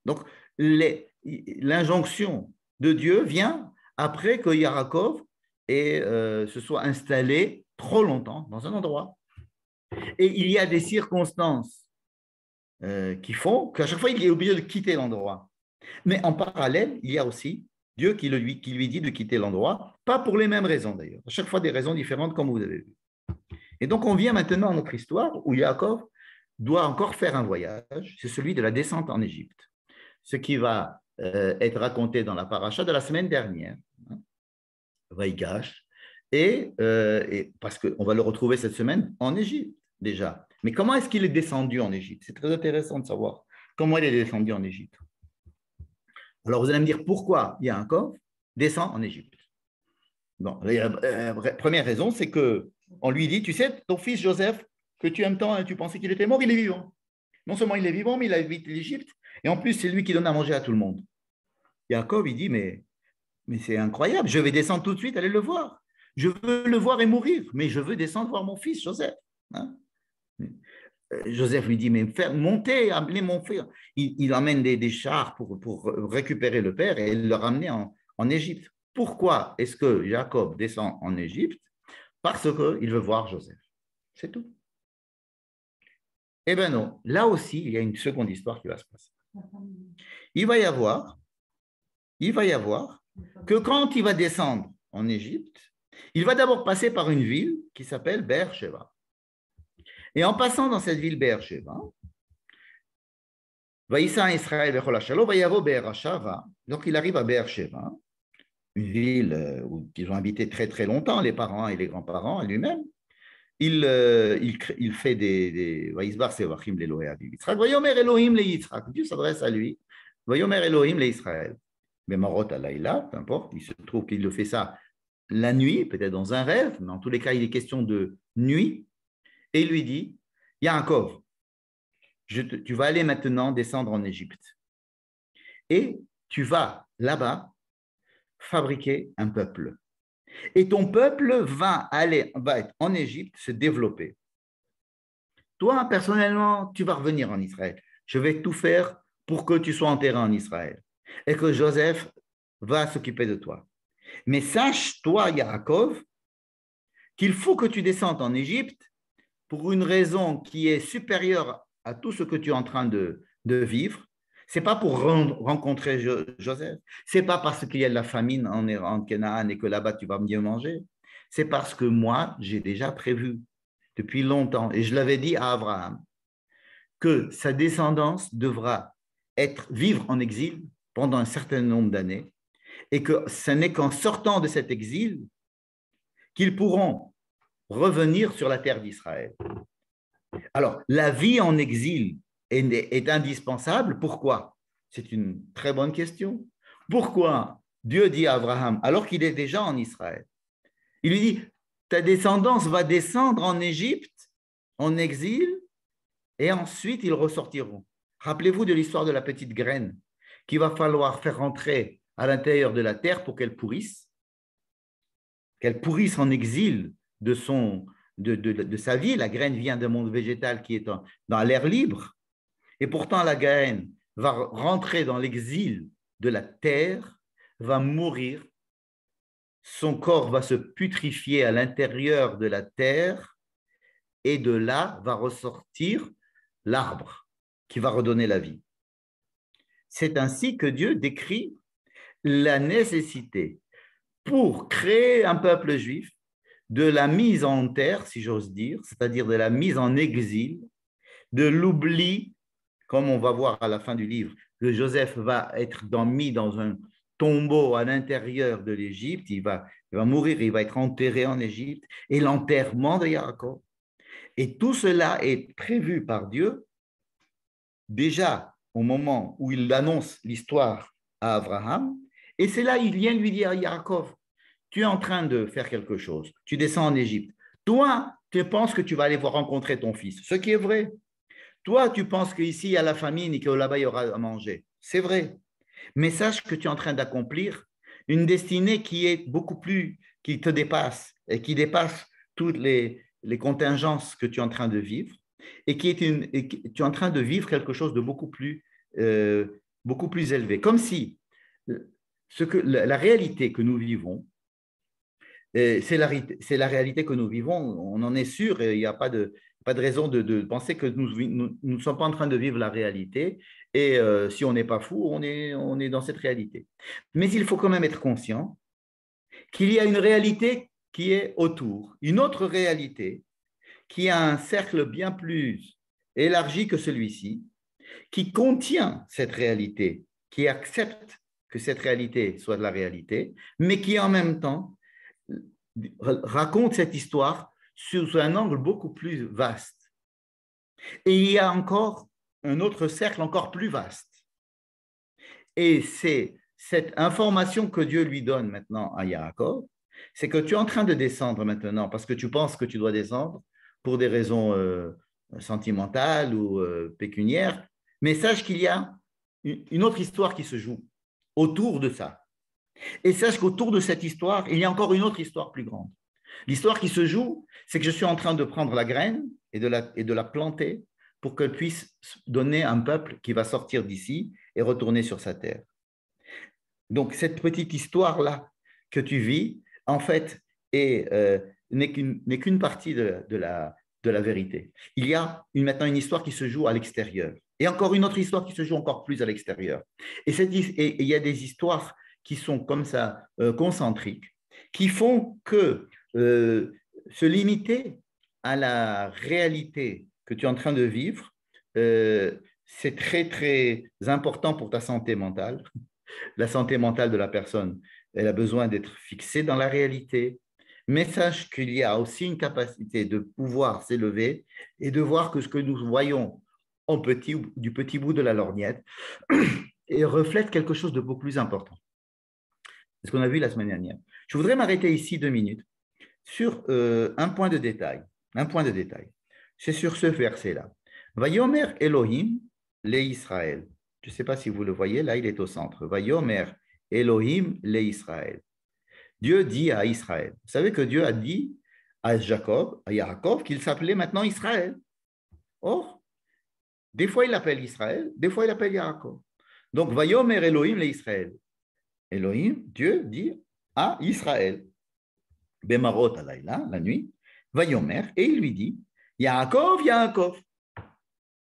Donc, l'injonction de Dieu vient après que Yaakov se soit installé trop longtemps dans un endroit. Et il y a des circonstances qui font qu'à chaque fois, il est obligé de quitter l'endroit. Mais en parallèle, il y a aussi Dieu qui lui dit de quitter l'endroit, pas pour les mêmes raisons d'ailleurs, à chaque fois des raisons différentes comme vous avez vu. Et donc on vient maintenant à notre histoire où Yaakov doit encore faire un voyage, c'est celui de la descente en Égypte, ce qui va être raconté dans la paracha de la semaine dernière, hein, Vaïgash, et parce qu'on va le retrouver cette semaine en Égypte déjà. Mais comment est-ce qu'il est descendu en Égypte? C'est très intéressant de savoir comment il est descendu en Égypte. Alors vous allez me dire pourquoi Yaakov descend en Égypte. Bon, la première raison, c'est qu'on lui dit, tu sais, ton fils Joseph, que tu aimes tant, tu pensais qu'il était mort, il est vivant. Non seulement il est vivant, mais il habite l'Égypte, et en plus, c'est lui qui donne à manger à tout le monde. Yaakov, il dit, mais c'est incroyable, je vais descendre tout de suite, aller le voir. Je veux le voir et mourir, mais je veux descendre voir mon fils Joseph. Hein? Joseph lui dit, mais montez, amenez mon frère. Il emmène des chars pour récupérer le père et le ramener en Égypte. Pourquoi est-ce que Jacob descend en Égypte? Parce qu'il veut voir Joseph. C'est tout. Eh bien non, là aussi, il y a une seconde histoire qui va se passer. Il va y avoir que quand il va descendre en Égypte, il va d'abord passer par une ville qui s'appelle Beersheba. Et en passant dans cette ville Beersheba, donc il arrive à Beersheba, une ville où ils ont habité très très longtemps, les parents et les grands-parents et lui-même. Il fait des Dieu s'adresse à lui. Elohim le Israël. Mais Marot Alayla, peu importe, il se trouve qu'il le fait ça la nuit, peut-être dans un rêve, mais en tous les cas, il est question de nuit. Et il lui dit, Yaakov, tu vas aller maintenant descendre en Égypte. Et tu vas là-bas fabriquer un peuple. Et ton peuple va être en Égypte, se développer. Toi, personnellement, tu vas revenir en Israël. Je vais tout faire pour que tu sois enterré en Israël et que Joseph va s'occuper de toi. Mais sache, toi, Yaakov, qu'il faut que tu descendes en Égypte pour une raison qui est supérieure à tout ce que tu es en train de vivre. Ce n'est pas pour rencontrer Joseph. Ce n'est pas parce qu'il y a de la famine en Canaan et que là-bas tu vas mieux manger. C'est parce que moi, j'ai déjà prévu depuis longtemps, et je l'avais dit à Abraham, que sa descendance devra vivre en exil pendant un certain nombre d'années, et que ce n'est qu'en sortant de cet exil qu'ils pourront revenir sur la terre d'Israël. Alors, la vie en exil est indispensable. Pourquoi? C'est une très bonne question. Pourquoi Dieu dit à Abraham, alors qu'il est déjà en Israël, il lui dit, ta descendance va descendre en Égypte, en exil, et ensuite ils ressortiront. Rappelez-vous de l'histoire de la petite graine qu'il va falloir faire rentrer à l'intérieur de la terre pour qu'elle pourrisse en exil de sa vie. La graine vient d'un monde végétal qui est dans l'air libre, et pourtant la graine va rentrer dans l'exil de la terre, va mourir, son corps va se putrifier à l'intérieur de la terre, et de là va ressortir l'arbre qui va redonner la vie. C'est ainsi que Dieu décrit la nécessité pour créer un peuple juif de la mise en terre, si j'ose dire, c'est-à-dire de la mise en exil, de l'oubli, comme on va voir à la fin du livre, que Joseph va être mis dans un tombeau à l'intérieur de l'Égypte, il va mourir, il va être enterré en Égypte, et l'enterrement de Yaakov. Et tout cela est prévu par Dieu déjà au moment où il annonce l'histoire à Abraham, et c'est là il vient lui dire à Yaakov, tu es en train de faire quelque chose, tu descends en Égypte. Toi, tu penses que tu vas aller voir rencontrer ton fils, ce qui est vrai. Toi, tu penses qu'ici, il y a la famine et que là-bas, il y aura à manger. C'est vrai. Mais sache que tu es en train d'accomplir une destinée qui est beaucoup plus, qui te dépasse et qui dépasse toutes les contingences que tu es en train de vivre et tu es en train de vivre quelque chose de beaucoup plus élevé. Comme si la réalité que nous vivons C'est la réalité que nous vivons, on en est sûr, et il n'y a pas de raison de penser que nous ne sommes pas en train de vivre la réalité, et si on n'est pas fou, on est dans cette réalité. Mais il faut quand même être conscient qu'il y a une réalité qui est autour, une autre réalité qui a un cercle bien plus élargi que celui-ci, qui contient cette réalité, qui accepte que cette réalité soit de la réalité, mais qui en même temps raconte cette histoire sous un angle beaucoup plus vaste. Et il y a encore un autre cercle encore plus vaste. Et c'est cette information que Dieu lui donne maintenant à Yaakov, c'est que tu es en train de descendre maintenant parce que tu penses que tu dois descendre pour des raisons sentimentales ou pécuniaires, mais sache qu'il y a une autre histoire qui se joue autour de ça. Et sache qu'autour de cette histoire, il y a encore une autre histoire plus grande. L'histoire qui se joue, c'est que je suis en train de prendre la graine et de la planter pour qu'elle puisse donner un peuple qui va sortir d'ici et retourner sur sa terre. Donc, cette petite histoire-là que tu vis, en fait, n'est qu'une partie de la vérité. Il y a maintenant une histoire qui se joue à l'extérieur. Et encore une autre histoire qui se joue encore plus à l'extérieur. Et il y a des histoires qui sont comme ça, concentriques, qui font que se limiter à la réalité que tu es en train de vivre, c'est très, très important pour ta santé mentale. La santé mentale de la personne, elle a besoin d'être fixée dans la réalité, mais sache qu'il y a aussi une capacité de pouvoir s'élever et de voir que ce que nous voyons du petit bout de la lorgnette et reflète quelque chose de beaucoup plus important. C'est ce qu'on a vu la semaine dernière. Je voudrais m'arrêter ici 2 minutes sur un point de détail. Un point de détail. C'est sur ce verset-là. Vayomer Elohim le Israël. Je ne sais pas si vous le voyez, là il est au centre. Vayomer Elohim le Israël. Dieu dit à Israël. Vous savez que Dieu a dit à Jacob, à Yaakov, qu'il s'appelait maintenant Israël. Or, des fois il l'appelle Israël, des fois il l'appelle Yaakov. Donc, Vayomer Elohim le Israël. Elohim, Dieu dit à Israël, Bemarot alayla, la nuit, Vayomer, et il lui dit, Yaakov, Yaakov.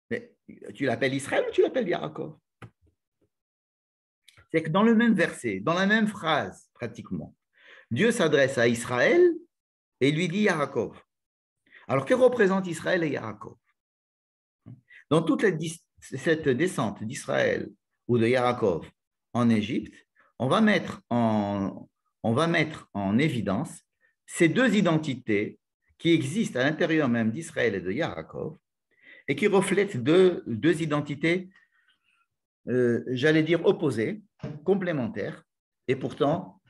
Mais tu l'appelles Israël ou tu l'appelles Yaakov? C'est que dans le même verset, dans la même phrase, pratiquement, Dieu s'adresse à Israël et lui dit Yaakov. Alors, que représentent Israël et Yaakov? Dans toute cette descente d'Israël ou de Yaakov en Égypte, on va mettre en évidence ces deux identités qui existent à l'intérieur même d'Israël et de Yaakov et qui reflètent deux identités, j'allais dire opposées, complémentaires, et pourtant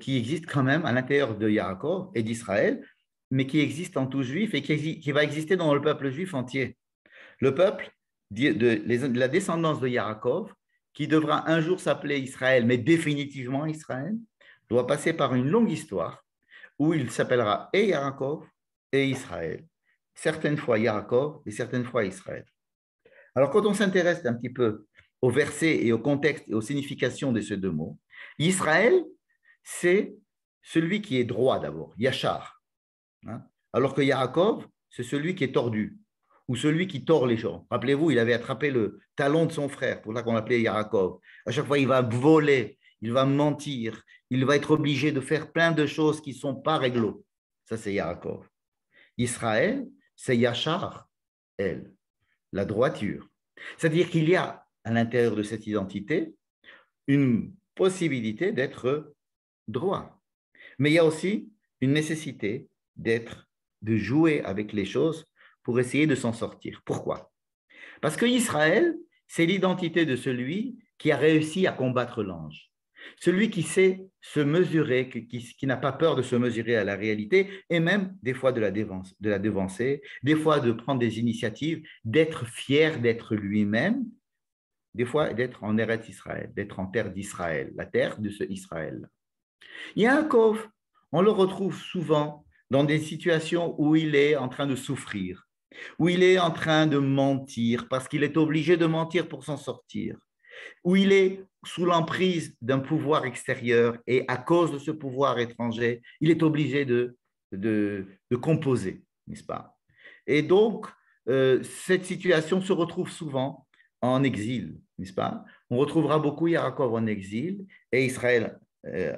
qui existent quand même à l'intérieur de Yaakov et d'Israël, mais qui existent en tout juif et qui va exister dans le peuple juif entier. Le peuple de la descendance de Yaakov, qui devra un jour s'appeler Israël, mais définitivement Israël, doit passer par une longue histoire où il s'appellera et Yaakov et Israël. Certaines fois Yaakov et certaines fois Israël. Alors, quand on s'intéresse un petit peu au verset et au contexte et aux significations de ces deux mots, Israël, c'est celui qui est droit d'abord, Yachar. Hein? Alors que Yaakov, c'est celui qui est tordu ou celui qui tord les gens. Rappelez-vous, il avait attrapé le talon de son frère, pour ça qu'on l'appelait Yaakov. À chaque fois, il va voler, il va mentir, il va être obligé de faire plein de choses qui ne sont pas réglo. Ça, c'est Yaakov. Israël, c'est Yachar, elle, la droiture. C'est-à-dire qu'il y a à l'intérieur de cette identité une possibilité d'être droit. Mais il y a aussi une nécessité de jouer avec les choses pour essayer de s'en sortir. Pourquoi? Parce que Israël, c'est l'identité de celui qui a réussi à combattre l'ange. Celui qui sait se mesurer, qui n'a pas peur de se mesurer à la réalité, et même des fois de la devancer, des fois de prendre des initiatives, d'être fier d'être lui-même, des fois d'être en Eretz Israël, d'être en terre d'Israël, la terre de ce Israël. Yaakov, on le retrouve souvent dans des situations où il est en train de souffrir, où il est en train de mentir, parce qu'il est obligé de mentir pour s'en sortir. où il est sous l'emprise d'un pouvoir extérieur et à cause de ce pouvoir étranger, il est obligé de composer, n'est-ce pas? Et donc, cette situation se retrouve souvent en exil, n'est-ce pas? On retrouvera beaucoup Yaakov en exil et Israël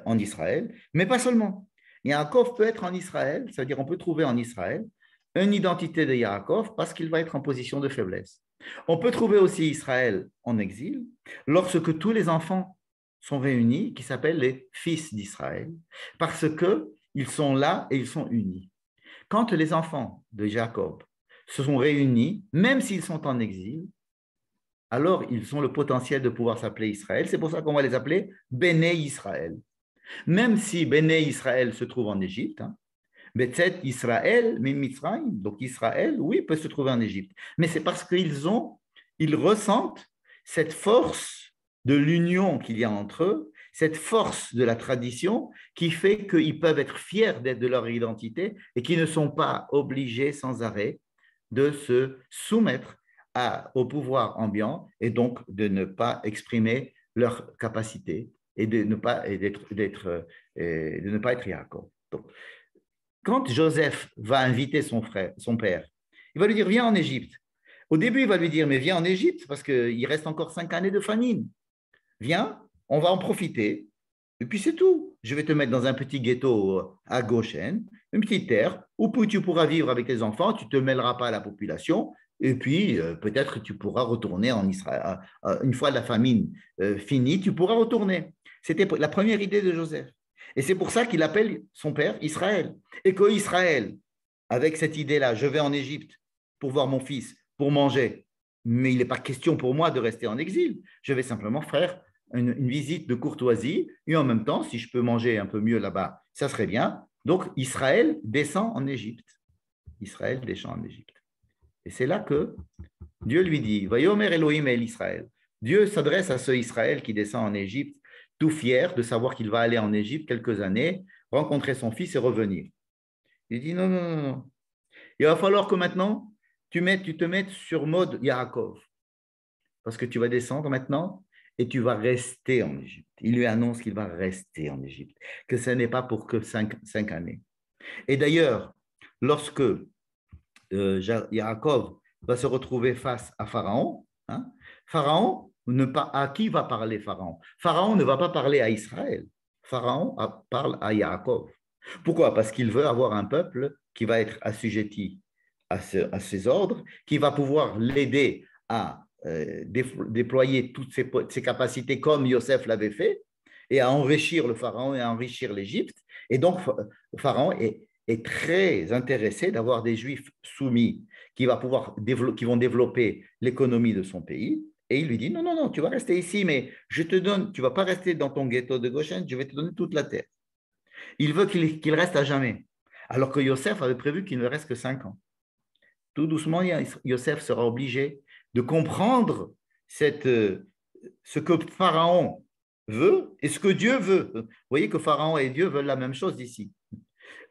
en Israël, mais pas seulement. Yaakov peut être en Israël, c'est-à-dire on peut trouver en Israël une identité de Yaakov parce qu'il va être en position de faiblesse. On peut trouver aussi Israël en exil lorsque tous les enfants sont réunis, qui s'appellent les fils d'Israël, parce qu'ils sont là et ils sont unis. Quand les enfants de Jacob se sont réunis, même s'ils sont en exil, alors ils ont le potentiel de pouvoir s'appeler Israël. C'est pour ça qu'on va les appeler Béné Israël. Même si Béné Israël se trouve en Égypte, hein, Betzet Israël, Mitzrayim, donc Israël, oui, peut se trouver en Égypte. Mais c'est parce ils ressentent cette force de l'union qu'il y a entre eux, cette force de la tradition qui fait qu'ils peuvent être fiers d'être de leur identité et qui ne sont pas obligés sans arrêt de se soumettre au pouvoir ambiant et donc de ne pas exprimer leur capacité et de ne pas être Yaakov. Donc, quand Joseph va inviter son père, il va lui dire, viens en Égypte. Au début, il va lui dire, mais viens en Égypte parce qu'il reste encore 5 années de famine. Viens, on va en profiter. Et puis c'est tout. Je vais te mettre dans un petit ghetto à Goshen, une petite terre, où tu pourras vivre avec tes enfants, tu ne te mêleras pas à la population, et puis peut-être tu pourras retourner en Israël. Une fois la famine finie, tu pourras retourner. C'était la première idée de Joseph. Et c'est pour ça qu'il appelle son père Israël. Et que Israël, avec cette idée-là, je vais en Égypte pour voir mon fils, pour manger, mais il n'est pas question pour moi de rester en exil. Je vais simplement faire une visite de courtoisie et en même temps, si je peux manger un peu mieux là-bas, ça serait bien. Donc, Israël descend en Égypte. Israël descend en Égypte. Et c'est là que Dieu lui dit, Vayomer Elohim el Israël. Dieu s'adresse à ce Israël qui descend en Égypte, tout fier de savoir qu'il va aller en Égypte quelques années, rencontrer son fils et revenir. Il dit, non, non, non, non. Il va falloir que maintenant, tu te mettes sur mode Yaakov. Parce que tu vas descendre maintenant et tu vas rester en Égypte. Il lui annonce qu'il va rester en Égypte, que ce n'est pas pour que 5 années. Et d'ailleurs, lorsque Yaakov va se retrouver face à Pharaon, hein, Pharaon, à qui va parler Pharaon? Pharaon ne va pas parler à Israël. Pharaon parle à Yaakov. Pourquoi? Parce qu'il veut avoir un peuple qui va être assujetti à ses ordres, qui va pouvoir l'aider à déployer toutes ses capacités comme Yosef l'avait fait, et à enrichir le Pharaon et à enrichir l'Égypte. Et donc, Pharaon est très intéressé d'avoir des Juifs soumis qui vont développer l'économie de son pays. Et il lui dit, non, non, non, tu vas rester ici, mais je te donne, tu ne vas pas rester dans ton ghetto de Goshen, je vais te donner toute la terre. Il veut qu'il reste à jamais. Alors que Yosef avait prévu qu'il ne reste que 5 ans. Tout doucement, Yosef sera obligé de comprendre ce que Pharaon veut et ce que Dieu veut. Vous voyez que Pharaon et Dieu veulent la même chose ici.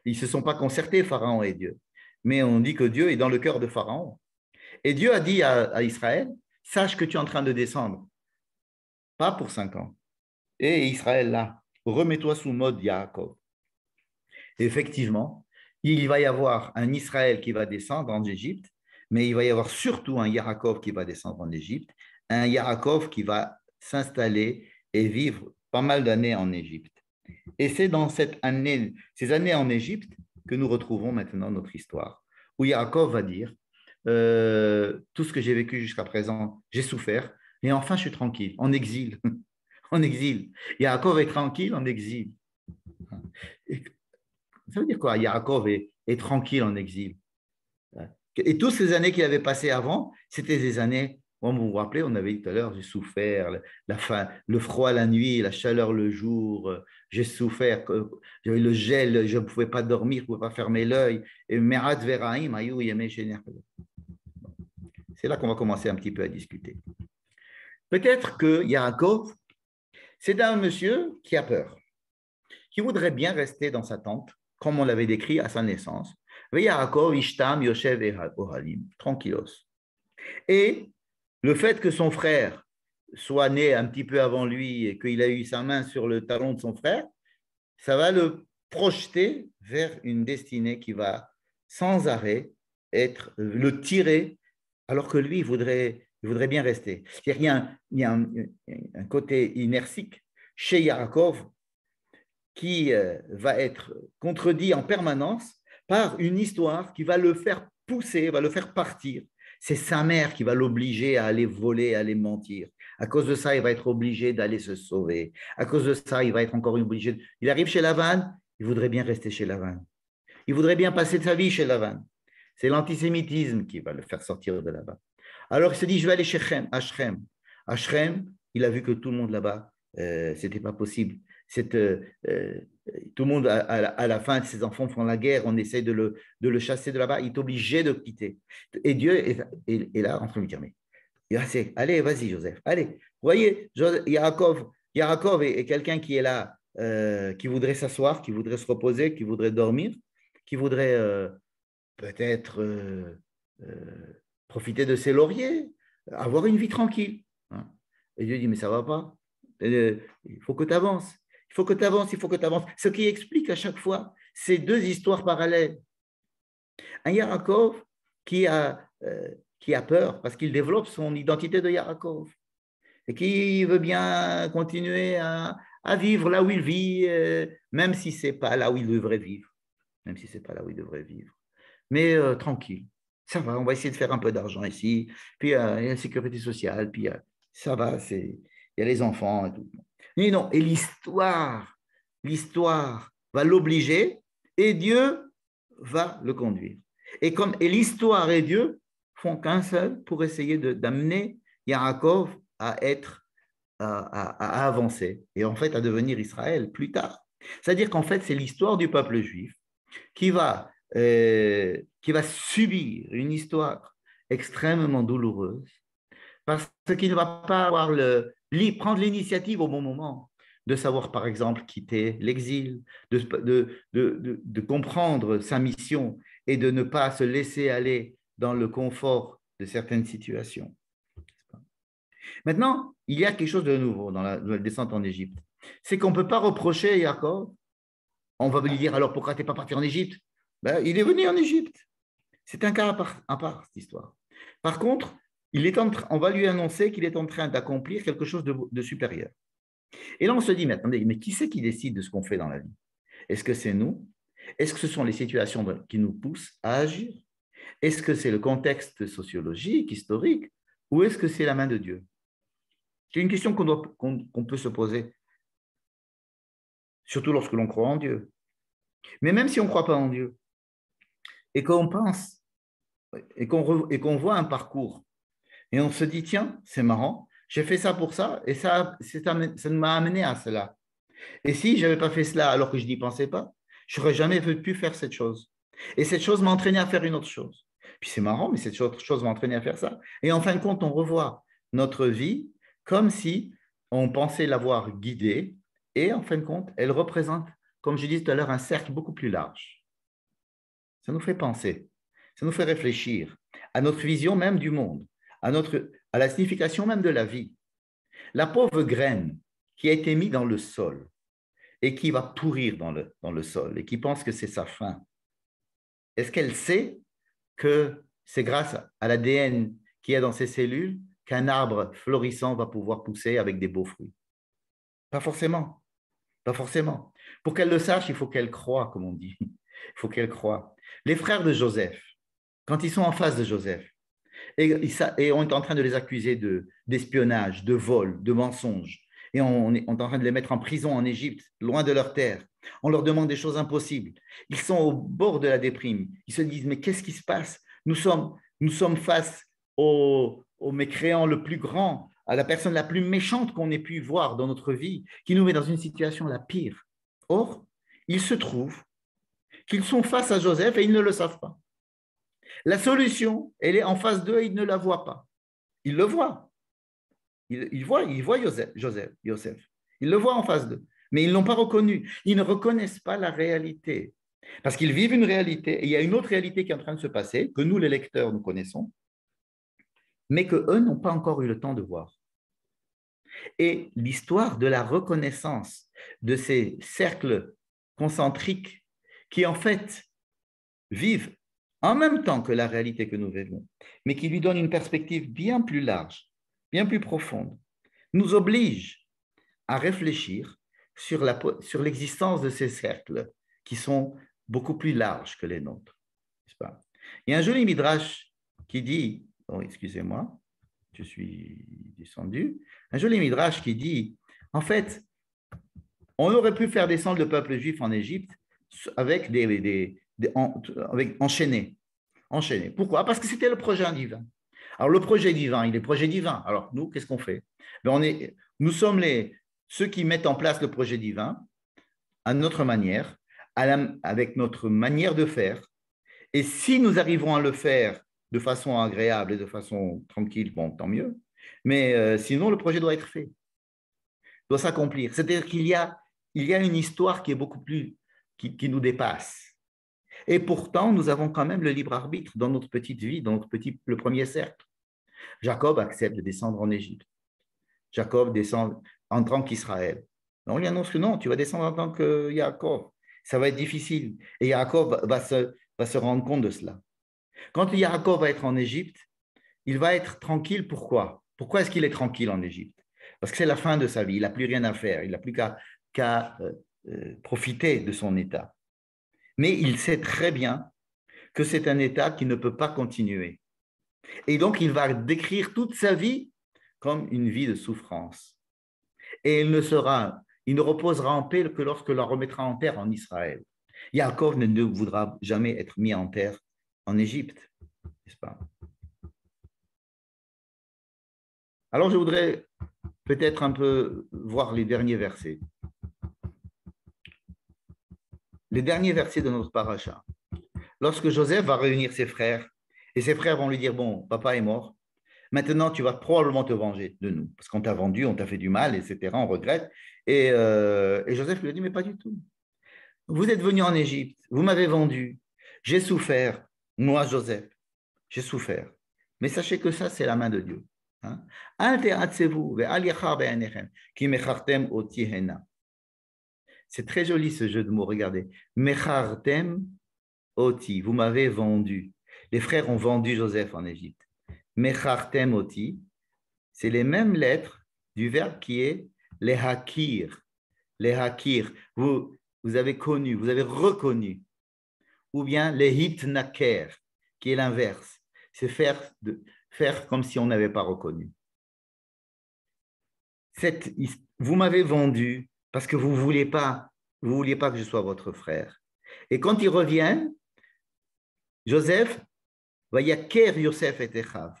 Ils ne se sont pas concertés, Pharaon et Dieu. Mais on dit que Dieu est dans le cœur de Pharaon. Et Dieu a dit à Israël, sache que tu es en train de descendre, pas pour 5 ans. Et Israël, là, remets-toi sous mode Yaakov. Effectivement, il va y avoir un Israël qui va descendre en Égypte, mais il va y avoir surtout un Yaakov qui va descendre en Égypte, un Yaakov qui va s'installer et vivre pas mal d'années en Égypte. Et c'est dans ces années en Égypte que nous retrouvons maintenant notre histoire, où Yaakov va dire, tout ce que j'ai vécu jusqu'à présent, j'ai souffert, et enfin je suis tranquille, en exil. En exil. Yaakov est tranquille en exil. Et ça veut dire quoi? Yaakov est tranquille en exil. Et toutes ces années qu'il avait passées avant, c'était des années, vous vous rappelez, on avait dit tout à l'heure, j'ai souffert, la faim, le froid la nuit, la chaleur le jour, j'ai souffert, j'avais le gel, je ne pouvais pas dormir, je ne pouvais pas fermer l'œil. Et c'est là qu'on va commencer un petit peu à discuter. Peut-être que Yaakov, c'est un monsieur qui a peur, qui voudrait bien rester dans sa tente, comme on l'avait décrit à sa naissance. Yaakov, Ishtam, Yoshev et Ohalim, tranquillos. Et le fait que son frère soit né un petit peu avant lui et qu'il a eu sa main sur le talon de son frère, ça va le projeter vers une destinée qui va sans arrêt le tirer, alors que lui, il voudrait bien rester. Il y a un côté inertique chez Yaakov qui va être contredit en permanence par une histoire qui va le faire pousser, va le faire partir. C'est sa mère qui va l'obliger à aller voler, à aller mentir. À cause de ça, il va être obligé d'aller se sauver. À cause de ça, il va être encore obligé. Il arrive chez Lavan, il voudrait bien rester chez Lavan. Il voudrait bien passer sa vie chez Lavan. C'est l'antisémitisme qui va le faire sortir de là-bas. Alors il se dit, je vais aller chez Shrem, à Shrem. À Shrem, il a vu que tout le monde là-bas, c'était pas possible. Tout le monde, à la fin, ses enfants font la guerre, on essaie de le chasser de là-bas, il est obligé de quitter. Et Dieu est là en train de lui dire, mais allez, vas-y, Joseph, allez. Vous voyez, Yaakov est quelqu'un qui est là, qui voudrait s'asseoir, qui voudrait se reposer, qui voudrait dormir, qui voudrait peut-être profiter de ses lauriers, avoir une vie tranquille. Hein. Et Dieu dit, mais ça ne va pas. Il faut que tu avances. Il faut que tu avances, il faut que tu avances. Ce qui explique à chaque fois ces deux histoires parallèles. Un Yaakov qui a peur parce qu'il développe son identité de Yaakov et qui veut bien continuer à vivre là où il vit, même si ce n'est pas là où il devrait vivre. Même si ce n'est pas là où il devrait vivre. Mais tranquille, ça va, on va essayer de faire un peu d'argent ici, puis il y a la sécurité sociale, puis ça va, il y a les enfants et tout. Mais non, et l'histoire va l'obliger et Dieu va le conduire. Et l'histoire et Dieu font qu'un seul pour essayer d'amener Yaakov à avancer et en fait à devenir Israël plus tard. C'est-à-dire qu'en fait, c'est l'histoire du peuple juif qui va subir une histoire extrêmement douloureuse parce qu'il ne va pas prendre l'initiative au bon moment de savoir, par exemple, quitter l'exil, de comprendre sa mission et de ne pas se laisser aller dans le confort de certaines situations. Maintenant, il y a quelque chose de nouveau dans la descente en Égypte. C'est qu'on ne peut pas reprocher à Jacob, on va lui dire alors pourquoi tu n'es pas parti en Égypte? Ben, il est venu en Égypte. C'est un cas à part cette histoire. Par contre, on va lui annoncer qu'il est en train d'accomplir quelque chose de supérieur. Et là, on se dit, mais attendez, mais qui c'est qui décide de ce qu'on fait dans la vie? Est-ce que c'est nous? Est-ce que ce sont les situations qui nous poussent à agir? Est-ce que c'est le contexte sociologique, historique, ou est-ce que c'est la main de Dieu? C'est une question qu'on peut se poser, surtout lorsque l'on croit en Dieu. Mais même si on ne croit pas en Dieu, et qu'on pense, et qu'on voit un parcours, et on se dit, tiens, c'est marrant, j'ai fait ça pour ça, et ça m'a amené à cela. Et si je n'avais pas fait cela alors que je n'y pensais pas, je n'aurais jamais pu faire cette chose. Et cette chose m'a entraîné à faire une autre chose. Puis c'est marrant, mais cette autre chose m'a entraîné à faire ça. Et en fin de compte, on revoit notre vie comme si on pensait l'avoir guidée, et en fin de compte, elle représente, comme je disais tout à l'heure, un cercle beaucoup plus large. Ça nous fait penser, ça nous fait réfléchir à notre vision même du monde, à la signification même de la vie. La pauvre graine qui a été mise dans le sol et qui va pourrir dans le sol et qui pense que c'est sa fin, est-ce qu'elle sait que c'est grâce à l'ADN qu'il y a dans ses cellules qu'un arbre florissant va pouvoir pousser avec des beaux fruits? Pas forcément, pas forcément. Pour qu'elle le sache, il faut qu'elle croie, comme on dit. Il faut qu'elle croie. Les frères de Joseph, quand ils sont en face de Joseph, et on est en train de les accuser d'espionnage, de vol, de mensonge, et on est en train de les mettre en prison en Égypte, loin de leur terre. On leur demande des choses impossibles. Ils sont au bord de la déprime. Ils se disent, mais qu'est-ce qui se passe? Nous sommes face au mécréant le plus grand, à la personne la plus méchante qu'on ait pu voir dans notre vie, qui nous met dans une situation la pire. Or, il se trouve qu'ils sont face à Joseph et ils ne le savent pas. La solution, elle est en face d'eux et ils ne la voient pas. Ils le voient. Ils voient Joseph. Ils le voient en face d'eux. Mais ils ne l'ont pas reconnu. Ils ne reconnaissent pas la réalité. Parce qu'ils vivent une réalité et il y a une autre réalité qui est en train de se passer, que nous, les lecteurs, nous connaissons, mais qu'eux n'ont pas encore eu le temps de voir. Et l'histoire de la reconnaissance de ces cercles concentriques qui, en fait, vivent en même temps que la réalité que nous vivons, mais qui lui donnent une perspective bien plus large, bien plus profonde, nous oblige à réfléchir sur l'existence de ces cercles qui sont beaucoup plus larges que les nôtres. N'est-ce pas? Il y a un joli midrash qui dit, oh, excusez-moi, je suis descendu, un joli midrash qui dit, en fait, on aurait pu faire descendre le peuple juif en Égypte avec enchaînés. Pourquoi? Parce que c'était le projet divin. Alors, le projet divin, il est projet divin. Alors, nous, qu'est-ce qu'on fait? Nous sommes ceux qui mettent en place le projet divin à notre manière, avec notre manière de faire. Et si nous arrivons à le faire de façon agréable et de façon tranquille, bon, tant mieux. Mais sinon, le projet doit être fait, doit s'accomplir. C'est-à-dire qu'il y a une histoire qui est beaucoup plus, qui nous dépasse. Et pourtant, nous avons quand même le libre arbitre dans notre petite vie, dans le premier cercle. Jacob accepte de descendre en Égypte. Jacob descend en tant qu'Israël. On lui annonce que non, tu vas descendre en tant que Jacob. Ça va être difficile. Et Jacob va se rendre compte de cela. Quand Jacob va être en Égypte, il va être tranquille. Pourquoi? Pourquoi est-ce qu'il est tranquille en Égypte? Parce que c'est la fin de sa vie. Il n'a plus rien à faire. Il n'a plus qu'à profiter de son état. Mais il sait très bien que c'est un état qui ne peut pas continuer. Et donc, il va décrire toute sa vie comme une vie de souffrance. Et il ne reposera en paix que lorsque l'on remettra en terre en Israël. Yaakov ne voudra jamais être mis en terre en Égypte, n'est-ce pas? Alors, je voudrais peut-être un peu voir les derniers versets. Les derniers versets de notre paracha. Lorsque Joseph va réunir ses frères, et ses frères vont lui dire, bon, papa est mort, maintenant tu vas probablement te venger de nous, parce qu'on t'a vendu, on t'a fait du mal, etc., on regrette. Et Joseph lui a dit, mais pas du tout. Vous êtes venu en Égypte, vous m'avez vendu, j'ai souffert, moi Joseph, j'ai souffert. Mais sachez que ça, c'est la main de Dieu. C'est très joli ce jeu de mots, regardez. Mechartem oti, vous m'avez vendu. Les frères ont vendu Joseph en Égypte. Mechartem oti, c'est les mêmes lettres du verbe qui est lehakir. Lehakir, vous avez connu, vous avez reconnu. Ou bien lehitnaker, qui est l'inverse. C'est faire comme si on n'avait pas reconnu. Vous m'avez vendu parce que vous ne vouliez pas que je sois votre frère. Et quand ils reviennent, Joseph, Vayaker Yosef et Echav.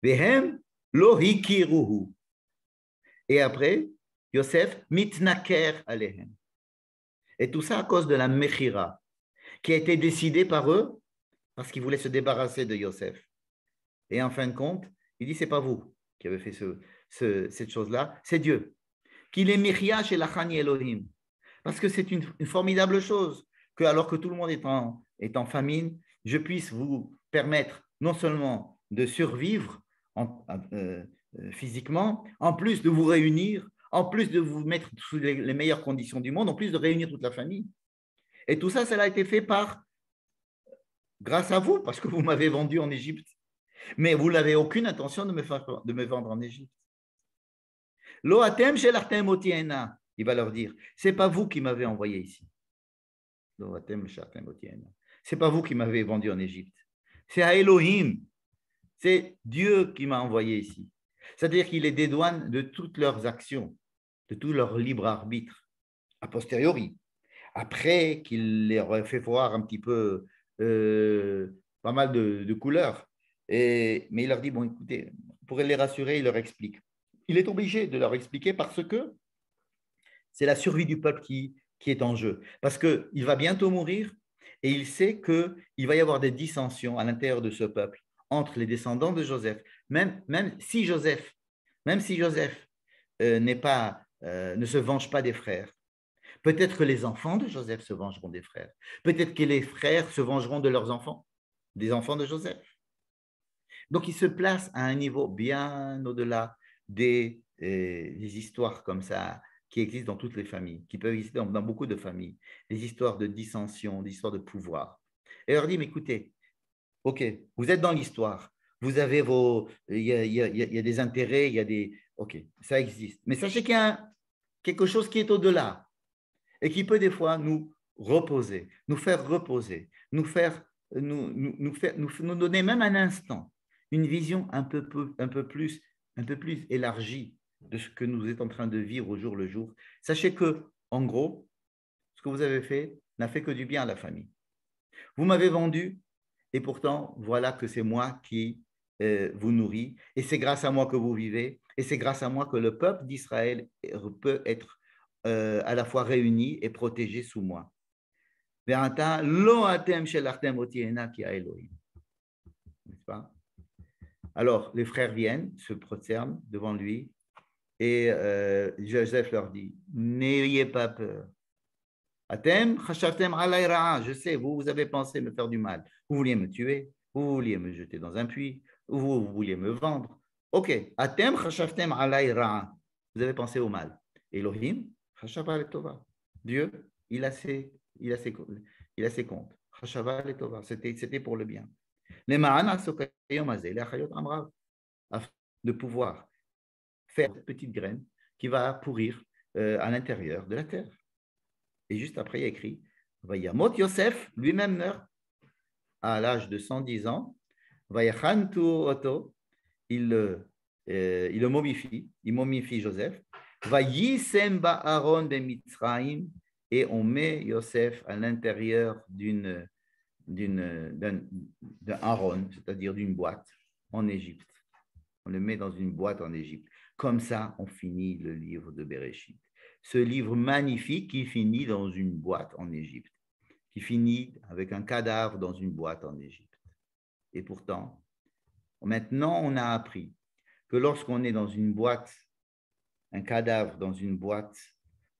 Vehem lo hikiruhu. Et après, Yosef mitnaker alehem. Et tout ça à cause de la mechira, qui a été décidée par eux parce qu'ils voulaient se débarrasser de Yosef. Et en fin de compte, il dit, c'est pas vous qui avez fait cette chose-là, c'est Dieu. Qu'il est mechia chez la Chani Elohim. Parce que c'est une formidable chose que, alors que tout le monde est en famine, je puisse vous permettre non seulement de survivre physiquement, en plus de vous réunir, en plus de vous mettre sous les meilleures conditions du monde, en plus de réunir toute la famille. Et tout ça, ça a été fait grâce à vous, parce que vous m'avez vendu en Égypte. Mais vous n'avez aucune intention de me vendre en Égypte. Lo atem shelartem otiena, il va leur dire, c'est pas vous qui m'avez envoyé ici. Lo atem shelartem otiena. C'est pas vous qui m'avez vendu en Égypte. C'est à Elohim. C'est Dieu qui m'a envoyé ici. C'est-à-dire qu'il les dédouane de toutes leurs actions, de tout leur libre arbitre, a posteriori. Après qu'il les aurait fait voir un petit peu pas mal de couleurs. Mais il leur dit, bon, écoutez, pour les rassurer, il leur explique. Il est obligé de leur expliquer parce que c'est la survie du peuple qui est en jeu. Parce qu'il va bientôt mourir et il sait qu'il va y avoir des dissensions à l'intérieur de ce peuple entre les descendants de Joseph. Même si Joseph ne se venge pas des frères, peut-être que les enfants de Joseph se vengeront des frères. Peut-être que les frères se vengeront de leurs enfants, des enfants de Joseph. Donc, il se place à un niveau bien au-delà des des histoires comme ça qui existent dans toutes les familles, qui peuvent exister dans beaucoup de familles, des histoires de dissension, des histoires de pouvoir. Et leur dit, mais écoutez, OK, vous êtes dans l'histoire, vous avez vos, il y a des intérêts, il y a des, OK, ça existe. Mais sachez qu'il y a quelque chose qui est au-delà et qui peut des fois nous reposer, nous faire reposer, nous donner même un instant une vision un peu plus élargie de ce que nous êtes en train de vivre au jour le jour. Sachez que, en gros, ce que vous avez fait n'a fait que du bien à la famille. Vous m'avez vendu et pourtant, voilà que c'est moi qui vous nourris et c'est grâce à moi que vous vivez et c'est grâce à moi que le peuple d'Israël peut être à la fois réuni et protégé sous moi. N'est-ce pas? Alors, les frères viennent, se prosternent devant lui et Joseph leur dit, n'ayez pas peur. Atem, chashavtem alay ra'a. Je sais, vous avez pensé me faire du mal. Vous vouliez me tuer, vous vouliez me jeter dans un puits, vous vouliez me vendre. Ok, atem, chashavtem alay ra'a. Vous avez pensé au mal. Elohim, chashava letova. Dieu, il a ses comptes. Chashava letova. C'était pour le bien. Les ma'ana sokayom azeh, les achayot amrav. Afin de pouvoir faire cette petite graine qui va pourrir à l'intérieur de la terre. Et juste après, il y a écrit Vayamot Yosef lui-même meurt à l'âge de 110 ans. Vayachantu Oto, il le momifie Joseph. Vayisem Aaron de Mitzraim, et on met Yosef à l'intérieur d'un Aaron, c'est-à-dire d'une boîte en Égypte. On le met dans une boîte en Égypte. Comme ça, on finit le livre de Bereshit. Ce livre magnifique qui finit dans une boîte en Égypte, qui finit avec un cadavre dans une boîte en Égypte. Et pourtant, maintenant, on a appris que lorsqu'on est dans une boîte, un cadavre dans une boîte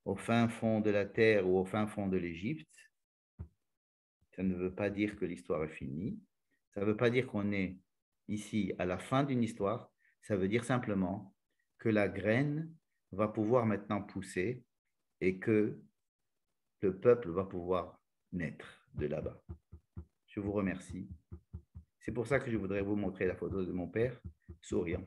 au fin fond de la terre ou au fin fond de l'Égypte, ça ne veut pas dire que l'histoire est finie. Ça ne veut pas dire qu'on est ici à la fin d'une histoire. Ça veut dire simplement que la graine va pouvoir maintenant pousser et que le peuple va pouvoir naître de là-bas. Je vous remercie. C'est pour ça que je voudrais vous montrer la photo de mon père souriant.